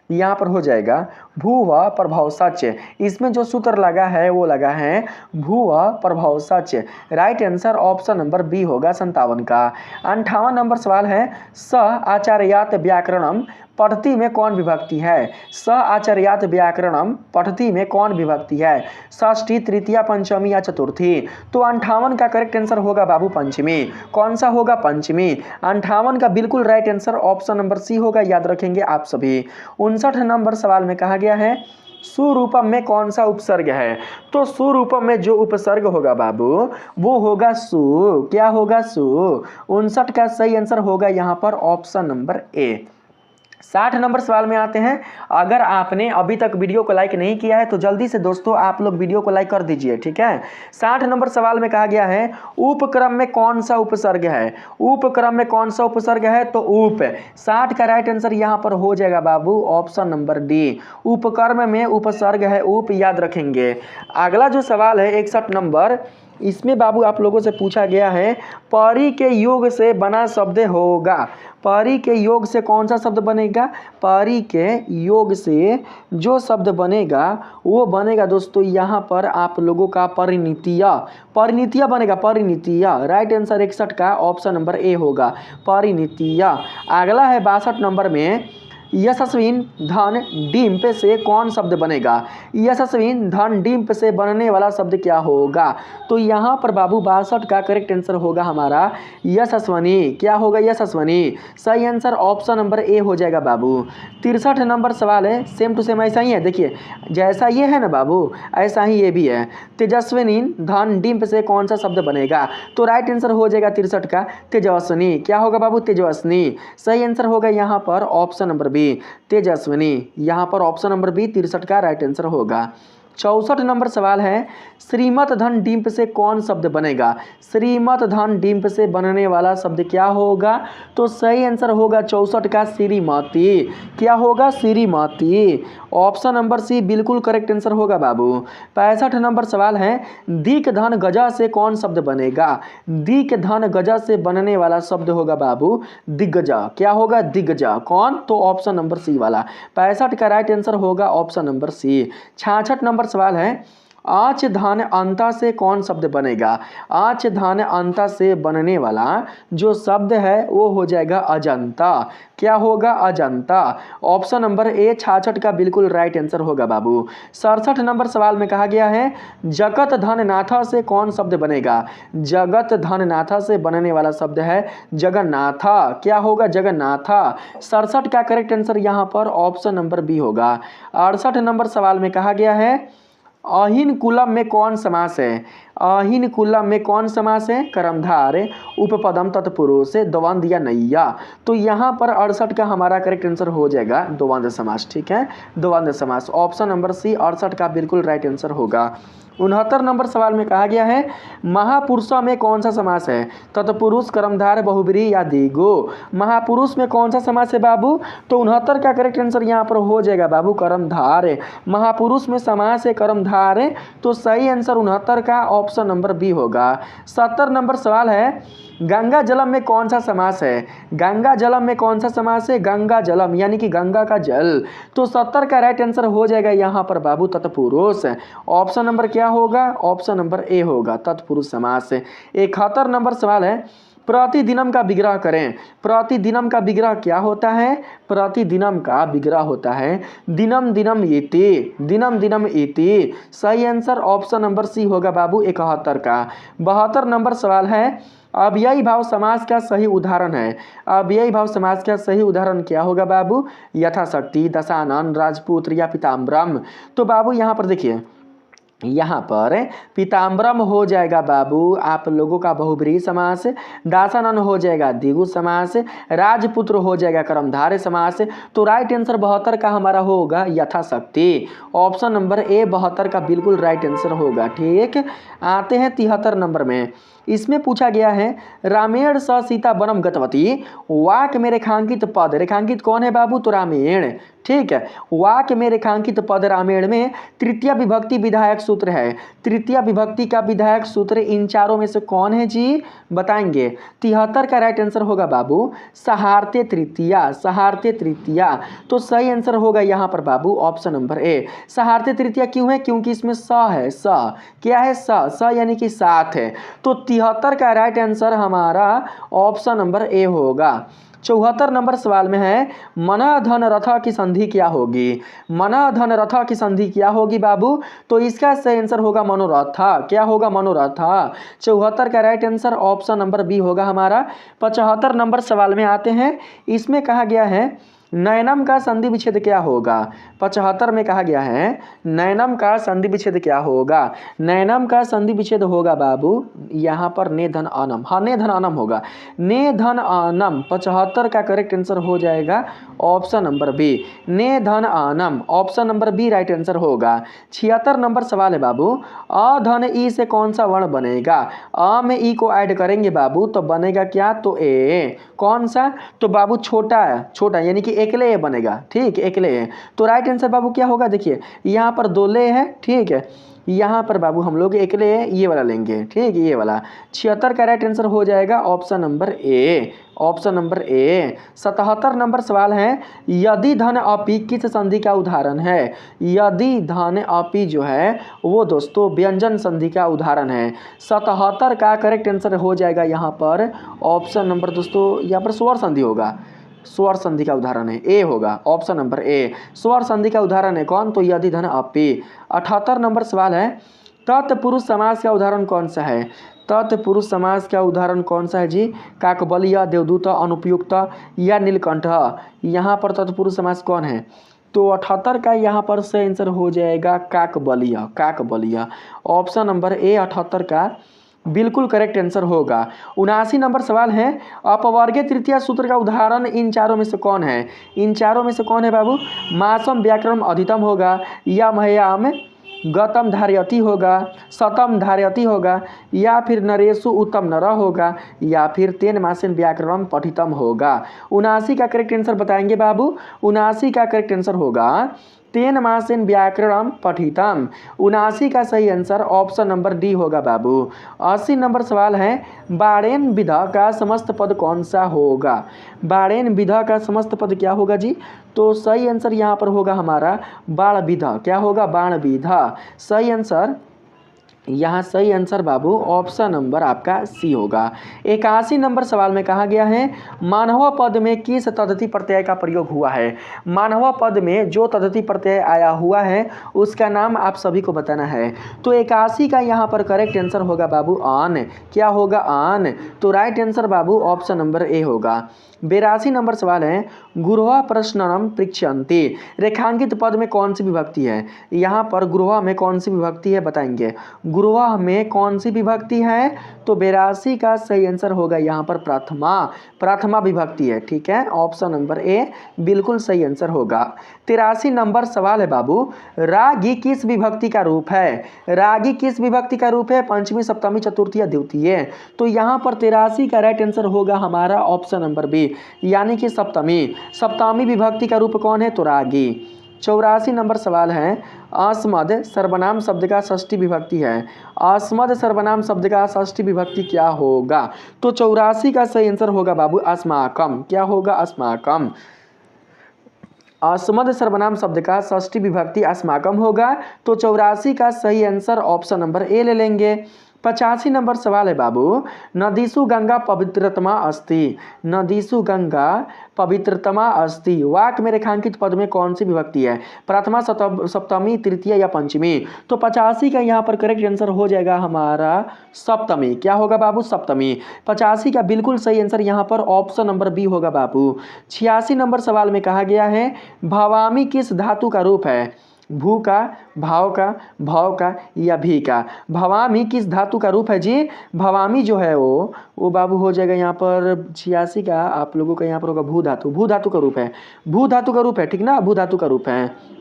यहाँ पर हो जाएगा भूव प्रभाव सच। इसमें जो सूत्र लगा है वो लगा है भूव प्रभाव सच। Right answer option number B होगा 57 का। 58 नंबर सवाल है, स आचार्यात व्याकरणम पठती में कौन विभक्ति है? स आचार्यात व्याकरणम पठती में कौन विभक्ति है? षष्ठी, तृतीया, पंचमी या चतुर्थी? तो 58 का करेक्ट आंसर होगा बाबू पंचमी। कौन सा होगा? पंचमी। 58 का बिल्कुल right answer option number C होगा, याद रखेंगे आप सभी। 59 नंबर सवाल में कहा गया है सुरूपम में कौन सा उपसर्ग है? तो सुरूपम में जो उपसर्ग होगा बाबू वो होगा सु। क्या होगा? सु। 59 का सही आंसर होगा यहाँ पर ऑप्शन नंबर ए। 60 नंबर सवाल में आते हैं। अगर आपने अभी तक वीडियो को लाइक नहीं किया है तो जल्दी से दोस्तों आप लोग वीडियो को लाइक कर दीजिए, ठीक है। 60 नंबर सवाल में कहा गया है उपक्रम में कौन सा उपसर्ग है? उपक्रम में कौन सा उपसर्ग है? तो उप। 60 का राइट आंसर यहाँ पर हो जाएगा बाबू ऑप्शन नंबर डी। उपक्रम में उपसर्ग है उप, याद रखेंगे। अगला जो सवाल है 61 नंबर, इसमें बाबू आप लोगों से पूछा गया है परी के योग से बना शब्द होगा। परी के योग से कौन सा शब्द बनेगा? परी के योग से जो शब्द बनेगा वो बनेगा दोस्तों यहाँ पर आप लोगों का परिणीतिया। परिणीतिया बनेगा, परिणीतिया। राइट आंसर 61 का ऑप्शन नंबर ए होगा, परिणीतिया। अगला है 62 नंबर में यशस्विन धन डिंप से कौन शब्द बनेगा? यशस्विन धन डिंप से बनने वाला शब्द क्या होगा? तो यहाँ पर बाबू 62 का करेक्ट आंसर होगा हमारा यशस्वनी। क्या होगा? यशस्वनी। सही आंसर ऑप्शन नंबर ए हो जाएगा बाबू। 63 नंबर सवाल है, सेम टू सेम ऐसा ही है। देखिए जैसा ये है ना बाबू ऐसा ही ये भी है। तेजस्विनी धन डिंप से कौन सा शब्द बनेगा? तो राइट आंसर हो जाएगा 63 का तेजस्विनी। क्या होगा बाबू? तेजस्विनी। सही आंसर होगा यहाँ पर ऑप्शन नंबर तेजस्विनी। यहां पर ऑप्शन नंबर बी 63 का राइट आंसर होगा। 64 नंबर सवाल है श्रीमत धन डिंप से कौन शब्द बनेगा? श्रीमत धन डिंप से बनने वाला शब्द क्या होगा? तो सही आंसर होगा 64 का श्रीमती। क्या होगा? श्रीमती। ऑप्शन नंबर सी बिल्कुल करेक्ट आंसर होगा बाबू। 65 नंबर सवाल है दिक धन गजा से कौन शब्द बनेगा? दिक धन गजा से बनने वाला शब्द होगा बाबू दिग्गजा। क्या होगा? दिग्गजा। कौन? तो ऑप्शन नंबर सी वाला। 65 का राइट आंसर होगा ऑप्शन नंबर सी। 66 नंबर सवाल है आच धान अंता से कौन शब्द बनेगा? आच धान अंता से बनने वाला जो शब्द है वो हो जाएगा अजंता। क्या होगा? अजंता। ऑप्शन नंबर ए 66 का बिल्कुल राइट आंसर होगा बाबू। 67 नंबर सवाल में कहा गया है जगत धन नाथा से कौन शब्द बनेगा? जगत धन नाथा से बनने वाला शब्द है जगन्नाथा। क्या होगा? जगन्नाथा। 67 का करेक्ट आंसर यहाँ पर ऑप्शन नंबर बी होगा। 68 नंबर सवाल में कहा गया है अहिन कुलम में कौन समास है? अहिन कुलम में कौन समास है? कर्मधार, उपपदम, तत्पुरुष, द्वंद या नैया। तो यहाँ पर 68 का हमारा करेक्ट आंसर हो जाएगा द्वंद समास, ठीक है। द्वंद समास ऑप्शन नंबर सी 68 का बिल्कुल राइट आंसर होगा। 69 नंबर सवाल में कहा गया है महापुरुषों में कौन सा समास है? तत्पुरुष, कर्मधार, बहुब्रीहि या द्विगु। महापुरुष में कौन सा समास है बाबू? तो 69 का करेक्ट आंसर यहाँ पर हो जाएगा बाबू कर्मधार। महापुरुष में समास है कर्मधार, तो सही आंसर 69 का ऑप्शन नंबर बी होगा। 70 नंबर सवाल है गंगा जलम में कौन सा समास है? गंगा जलम में कौन सा समास है? गंगा जलम यानी कि गंगा का जल। तो 70 का राइट आंसर हो जाएगा यहाँ पर बाबू तत्पुरुष। ऑप्शन नंबर क्या होगा? ऑप्शन नंबर ए होगा तत्पुरुष समास। 71 नंबर सवाल है प्रतिदिनम का विग्रह करें। प्रतिदिनम का विग्रह क्या होता है? प्रतिदिनम का विग्रह होता है दिनम दिनम इति। दिनम दिनम इति। सही आंसर ऑप्शन नंबर सी होगा बाबू 71 का। 72 नंबर सवाल है अव्ययी भाव समास का सही उदाहरण है। अव्ययी भाव समास का सही उदाहरण क्या होगा बाबू? यथाशक्ति, दशानन, राजपुत्र या पीताम्बरम। तो बाबू यहाँ पर देखिए यहाँ पर पीताम्बरम हो जाएगा बाबू आप लोगों का बहुब्रीहि समास, दासानन हो जाएगा द्विगु समास, राजपुत्र हो जाएगा कर्मधारय समास। तो राइट आंसर 72 का हमारा होगा यथाशक्ति। ऑप्शन नंबर ए 72 का बिल्कुल राइट आंसर होगा, ठीक। आते हैं 73 नंबर में। इसमें पूछा गया है रामेण स सीता वनम गतवती। वाक में रेखांकित पद, रेखांकित कौन है बाबू? तो रामेण, ठीक है। वाक में रेखांकित पद रामेण में तृतीय विभक्ति विधायक सूत्र है। तृतीय विभक्ति का विधायक सूत्र इन चारों में से कौन है जी? बताएंगे। 73 का राइट आंसर होगा बाबू सहार्ते तृतीया। सहार्ते तृतीया। तो सही आंसर होगा यहाँ पर बाबू ऑप्शन नंबर ए। सहार्ते तृतीया क्यों है? क्योंकि इसमें स है। स क्या है? स यानी कि साथ है। तो 73 का राइट आंसर हमारा ऑप्शन नंबर ए होगा। 74 नंबर सवाल में है मना धन रथ की संधि क्या होगी। मना धन रथ की संधि क्या होगी बाबू, तो इसका सही आंसर होगा मनोरथा। क्या होगा, मनोरथा। 74 का right answer option number B होगा हमारा। 75 नंबर सवाल में आते हैं, इसमें कहा गया है नैनम का संधि विच्छेद क्या होगा। 75 में कहा गया है नैनम का संधि विच्छेद क्या होगा। नैनम का संधि विच्छेद होगा बाबू यहाँ पर ने धन अनम, हाँ ने धन अनम होगा, ने धन अनम। 75 का करेक्ट आंसर हो जाएगा ऑप्शन नंबर बी, ने धन अनम, option number B right answer होगा। 76 नंबर सवाल है बाबू, अ धन ई से कौन सा वर्ण बनेगा। अ में ई को ऐड करेंगे बाबू तो बनेगा क्या, तो ए। कौन सा, तो बाबू छोटा, छोटा यानी कि एकले ए बनेगा। ठीक, एकले ए। तो राइट आंसर बाबू क्या होगा, देखिए यहाँ पर दो ले है, ठीक है, यहाँ पर बाबू हम लोग एकले ये वाला लेंगे, ठीक, ये वाला। 76 का राइट आंसर हो जाएगा ऑप्शन नंबर ए, ऑप्शन नंबर ए। 77 नंबर सवाल है यदि धन अपी किस संधि का उदाहरण है। यदि धन अपी जो है वो दोस्तों व्यंजन संधि का उदाहरण है। 77 का करेक्ट आंसर हो जाएगा यहाँ पर ऑप्शन नंबर दोस्तों यहाँ पर स्वर संधि होगा, स्वर संधि का उदाहरण है, ए होगा, ऑप्शन नंबर ए। स्वर संधि का उदाहरण है कौन, तो यदि धन अपी। 78 नंबर सवाल है तत्पुरुष समास का उदाहरण कौन सा है। तत्पुरुष समास का उदाहरण कौन सा है जी, काकबलिया, देवदूत, अनुपयुक्त या नीलकंठ। यहाँ पर तत्पुरुष समास कौन है, तो 78 का यहाँ पर से आंसर हो जाएगा काकबलिया, काकबलिया, ऑप्शन नंबर ए 78 का बिल्कुल करेक्ट आंसर होगा। 79 नंबर सवाल है अपवर्गीय तृतीय सूत्र का उदाहरण इन चारों में से कौन है। इन चारों में से कौन है बाबू, मासम व्याकरण अधितम होगा, या महयाम गतम धार्यति होगा, सतम धार्यति होगा, या फिर नरेशु उत्तम नर होगा, या फिर तेन मासेन व्याकरण पठितम होगा। 79 का करेक्ट आंसर बताएंगे बाबू। 79 का करेक्ट आंसर होगा तेन मासेन व्याकरण पठितम। 79 का सही आंसर ऑप्शन नंबर डी होगा बाबू। 80 नंबर सवाल है बाड़ेन विधा का समस्त पद कौन सा होगा। बाड़ेन विधा का समस्त पद क्या होगा जी, तो सही आंसर यहाँ पर होगा हमारा बाण विधा। क्या होगा, बाण विधा। सही आंसर यहाँ सही आंसर बाबू ऑप्शन नंबर आपका सी होगा। 81 नंबर सवाल में कहा गया है मानव पद में किस तद्धित प्रत्यय का प्रयोग हुआ है। मानव पद में जो तद्धित प्रत्यय आया हुआ है उसका नाम आप सभी को बताना है। तो 81 का यहाँ पर करेक्ट आंसर होगा बाबू आन। क्या होगा, आन। तो राइट आंसर बाबू ऑप्शन नंबर ए होगा। 82 नंबर सवाल है गुरुवा प्रश्नम पृच्छन्ति रेखांकित पद में कौन सी विभक्ति है। यहाँ पर गुरुवा में कौन सी विभक्ति है बताएंगे। गुरुवा में कौन सी विभक्ति है, तो 82 का सही आंसर होगा यहाँ पर प्रथमा, प्रथमा विभक्ति है। ठीक है, ऑप्शन नंबर ए बिल्कुल सही आंसर होगा। 83 नंबर सवाल है बाबू रागी किस विभक्ति का रूप है। रागी किस विभक्ति का रूप है, पंचमी, सप्तमी, चतुर्थी या द्वितीय। तो यहाँ पर 83 का राइट आंसर होगा हमारा ऑप्शन नंबर बी यानी कि सप्तमी। सप्तमी विभक्ति का रूप कौन है, तो रागी। 84 नंबर सवाल है अस्मद सर्वनाम शब्द का षष्ठी विभक्ति है। अस्मद सर्वनाम शब्द का षष्ठी विभक्ति क्या होगा, तो 84 का सही आंसर होगा बाबू अस्माकम। क्या होगा, अस्माकम। अस्मद सर्वनाम शब्द का षष्ठी विभक्ति अस्माकम होगा। तो 84 का सही आंसर ऑप्शन नंबर ए ले लेंगे। 85 नंबर सवाल है बाबू नदीसु गंगा पवित्रतमा अस्ति। नदीसु गंगा पवित्रतमा अस्ति वाक्य में रेखांकित पद में कौन सी विभक्ति है, प्रथमा, सप्तमी, तृतीय या पंचमी। तो 85 का यहाँ पर करेक्ट आंसर हो जाएगा हमारा सप्तमी। क्या होगा बाबू, सप्तमी। 85 का बिल्कुल सही आंसर यहाँ पर ऑप्शन नंबर बी होगा बाबू। 86 नंबर सवाल में कहा गया है भवामी किस धातु का रूप है। भू का, भाव का, भाव का या भी का। भवामी किस धातु का रूप है जी, भवामी जो है वो बाबू हो जाएगा यहाँ पर 86 का आप लोगों का यहाँ पर होगा भू धातु। भू धातु का रूप है, भू धातु का रूप है, ठीक ना, भू धातु का रूप है।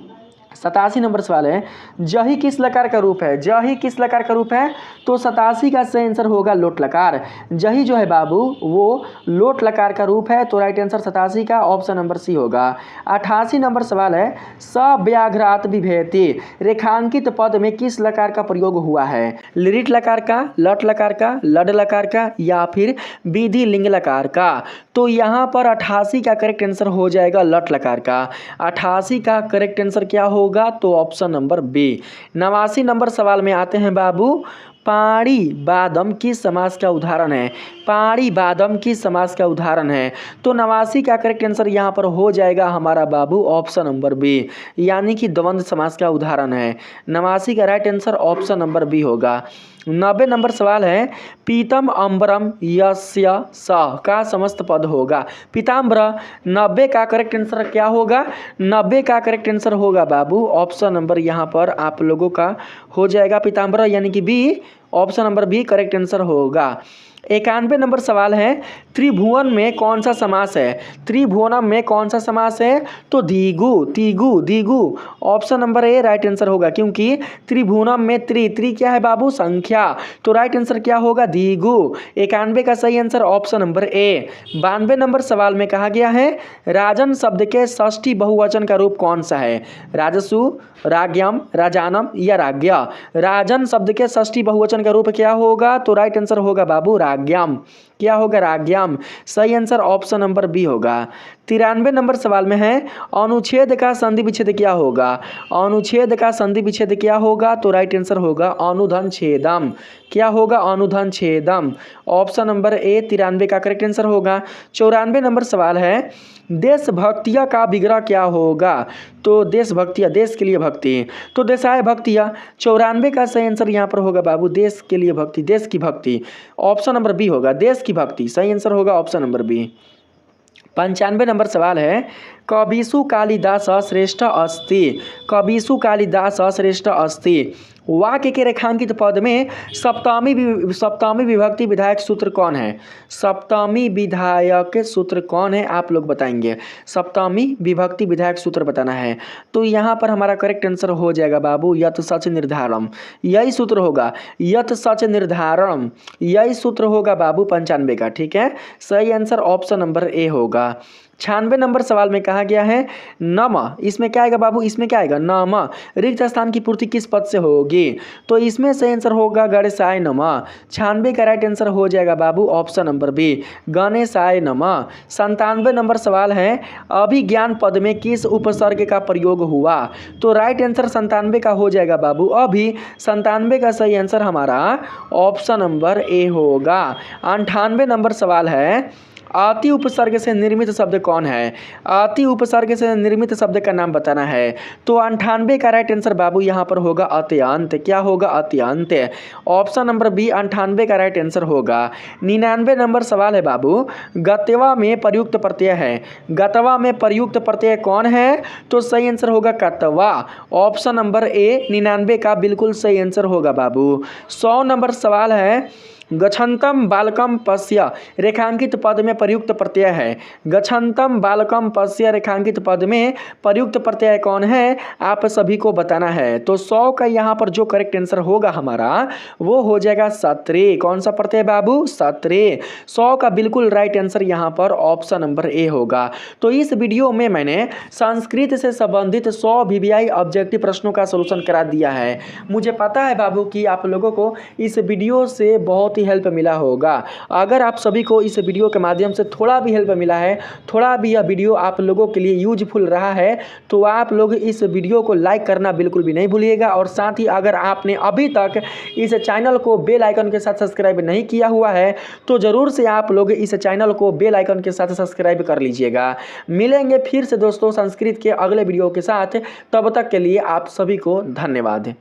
87 नंबर सवाल है जही किस लकार का रूप है। जही किस लकार का रूप है, तो 87 का सही आंसर होगा लोट लकार। जही जो है बाबू वो लोट लकार का रूप है। तो राइट आंसर 87 का ऑप्शन नंबर सी होगा। 88 नंबर सवाल है सव्याघ्रात विभेति रेखांकित पद में किस लकार का प्रयोग हुआ है। लिरिट लकार का, लट लकार का, लड लकार का या फिर विधि लिंग लकार का। तो यहाँ पर 88 का करेक्ट आंसर हो जाएगा लट लकार का। 88 का करेक्ट आंसर क्या होगा, तो ऑप्शन नंबर बी। 89 नंबर सवाल में आते हैं बाबू पाड़ी बादम किस समास का उदाहरण है? पाड़ी बादम किस समास का उदाहरण है? तो नवासी का करेक्ट आंसर यहाँ पर हो जाएगा हमारा बाबू ऑप्शन नंबर बी, यानी कि द्वंद्व समास का उदाहरण है। नवासी का right answer option number B होगा। 90 नंबर सवाल है, पीतम अम्बरम यस्य स का समस्त पद होगा। पीताम्बर, 90 का करेक्ट आंसर क्या होगा? 90 का करेक्ट आंसर होगा बाबू ऑप्शन नंबर यहाँ पर आप लोगों का हो जाएगा पीताम्बर, यानी कि B, option number B correct answer होगा। 91 नंबर सवाल है, त्रिभुवन में कौन सा समास है? त्रिभुवनम में कौन सा समास है? तो द्विगु, तिगु, द्विगु, option number A right answer होगा, क्योंकि त्रिभुवनम में त्रि क्या है बाबू? संख्या, तो राइट आंसर क्या होगा? द्विगु। 91 का सही आंसर ऑप्शन नंबर ए। 92 नंबर सवाल में कहा गया है, राजन शब्द के षष्ठी बहुवचन का रूप कौन सा है? राजसु, राज्ञम, राजानम या राज्ञा? राजन शब्द के षष्ठी बहुवचन का रूप क्या होगा? तो राइट आंसर होगा बाबू राज्ञाम। क्या होगा? राज्ञाम। सही आंसर ऑप्शन नंबर बी होगा। 93 नंबर सवाल में है, अनुच्छेद का संधि विच्छेद क्या होगा? अनुच्छेद का संधि विच्छेद क्या होगा? तो राइट आंसर होगा अनुधन छेदम। क्या होगा? अनुधन छेदम, ऑप्शन नंबर ए 93 का करेक्ट आंसर होगा। 94 नंबर सवाल है, देशभक्तिया का विग्रह क्या होगा? तो देशभक्तिया, देश के लिए भक्ति, तो देशाय भक्तिया। 94 का सही आंसर यहाँ पर होगा बाबू देश के लिए भक्ति, देश की भक्ति, ऑप्शन नंबर बी होगा, देश की भक्ति। सही आंसर होगा ऑप्शन नंबर बी। 95 नंबर सवाल है, कविषु कालिदास श्रेष्ठ अस्ति। कविषु कालिदास श्रेष्ठ अस्ति। वाक्य के रेखांकित पद में सप्तमी विभक्ति विधायक सूत्र कौन है? सप्तमी विधायक सूत्र कौन है आप लोग बताएंगे? सप्तमी विभक्ति विधायक सूत्र बताना है। तो यहाँ पर हमारा करेक्ट आंसर हो जाएगा बाबू यत् सच निर्धारणम, यही सूत्र होगा, यत् सच निर्धारणम, यही सूत्र होगा बाबू 95 का। ठीक है, सही आंसर ऑप्शन नंबर ए होगा। 96 नंबर सवाल में कहा गया है, नम, इसमें क्या आएगा बाबू? इसमें क्या आएगा? नम, रिक्त स्थान की पूर्ति किस पद से होगी? तो इसमें सही आंसर होगा गणेशाय नमः। 96 का राइट आंसर हो जाएगा बाबू ऑप्शन नंबर बी, गणेशाय नमः। 97 नंबर सवाल है, अभिज्ञान पद में किस उपसर्ग का प्रयोग हुआ? तो राइट आंसर 97 का हो जाएगा बाबू अभी। 97 का सही आंसर हमारा ऑप्शन नंबर ए होगा। 98 नंबर सवाल है, अति उपसर्ग से निर्मित शब्द कौन है? अति उपसर्ग से निर्मित शब्द का नाम बताना है। तो 98 का राइट आंसर बाबू यहाँ पर होगा अत्यंत। क्या होगा? अत्यंत, ऑप्शन नंबर बी 98 का राइट आंसर होगा। 99 नंबर सवाल है बाबू, गत्वा में प्रयुक्त प्रत्यय है। गत्वा में प्रयुक्त प्रत्यय कौन है? तो सही आंसर होगा कत्वा, ऑप्शन नंबर ए 99 का बिल्कुल सही आंसर होगा बाबू। 100 नंबर सवाल है, गच्छन्तम बालकम पश्य रेखांकित पद में प्रयुक्त प्रत्यय है। गच्छन्तम बालकम पश्य रेखांकित पद में प्रयुक्त प्रत्यय कौन है आप सभी को बताना है। तो 100 का यहाँ पर जो करेक्ट आंसर होगा हमारा वो हो जाएगा सत्रे। कौन सा प्रत्यय बाबू? सत्रे। 100 का बिल्कुल राइट आंसर यहाँ पर ऑप्शन नंबर ए होगा। तो इस वीडियो में मैंने संस्कृत से संबंधित 100 VVI ऑब्जेक्टिव प्रश्नों का सलूशन करा दिया है। मुझे पता है बाबू कि आप लोगों को इस वीडियो से बहुत ही हेल्प मिला होगा। अगर आप सभी को इस वीडियो के माध्यम से थोड़ा भी हेल्प मिला है, थोड़ा भी यह वीडियो आप लोगों के लिए यूजफुल रहा है, तो आप लोग इस वीडियो को लाइक करना बिल्कुल भी नहीं भूलिएगा। और साथ ही अगर आपने अभी तक इस चैनल को बेल आइकन के साथ सब्सक्राइब नहीं किया हुआ है तो ज़रूर से आप लोग इस चैनल को बेल आइकन के साथ सब्सक्राइब कर लीजिएगा। मिलेंगे फिर से दोस्तों संस्कृत के अगले वीडियो के साथ, तब तक के लिए आप सभी को धन्यवाद।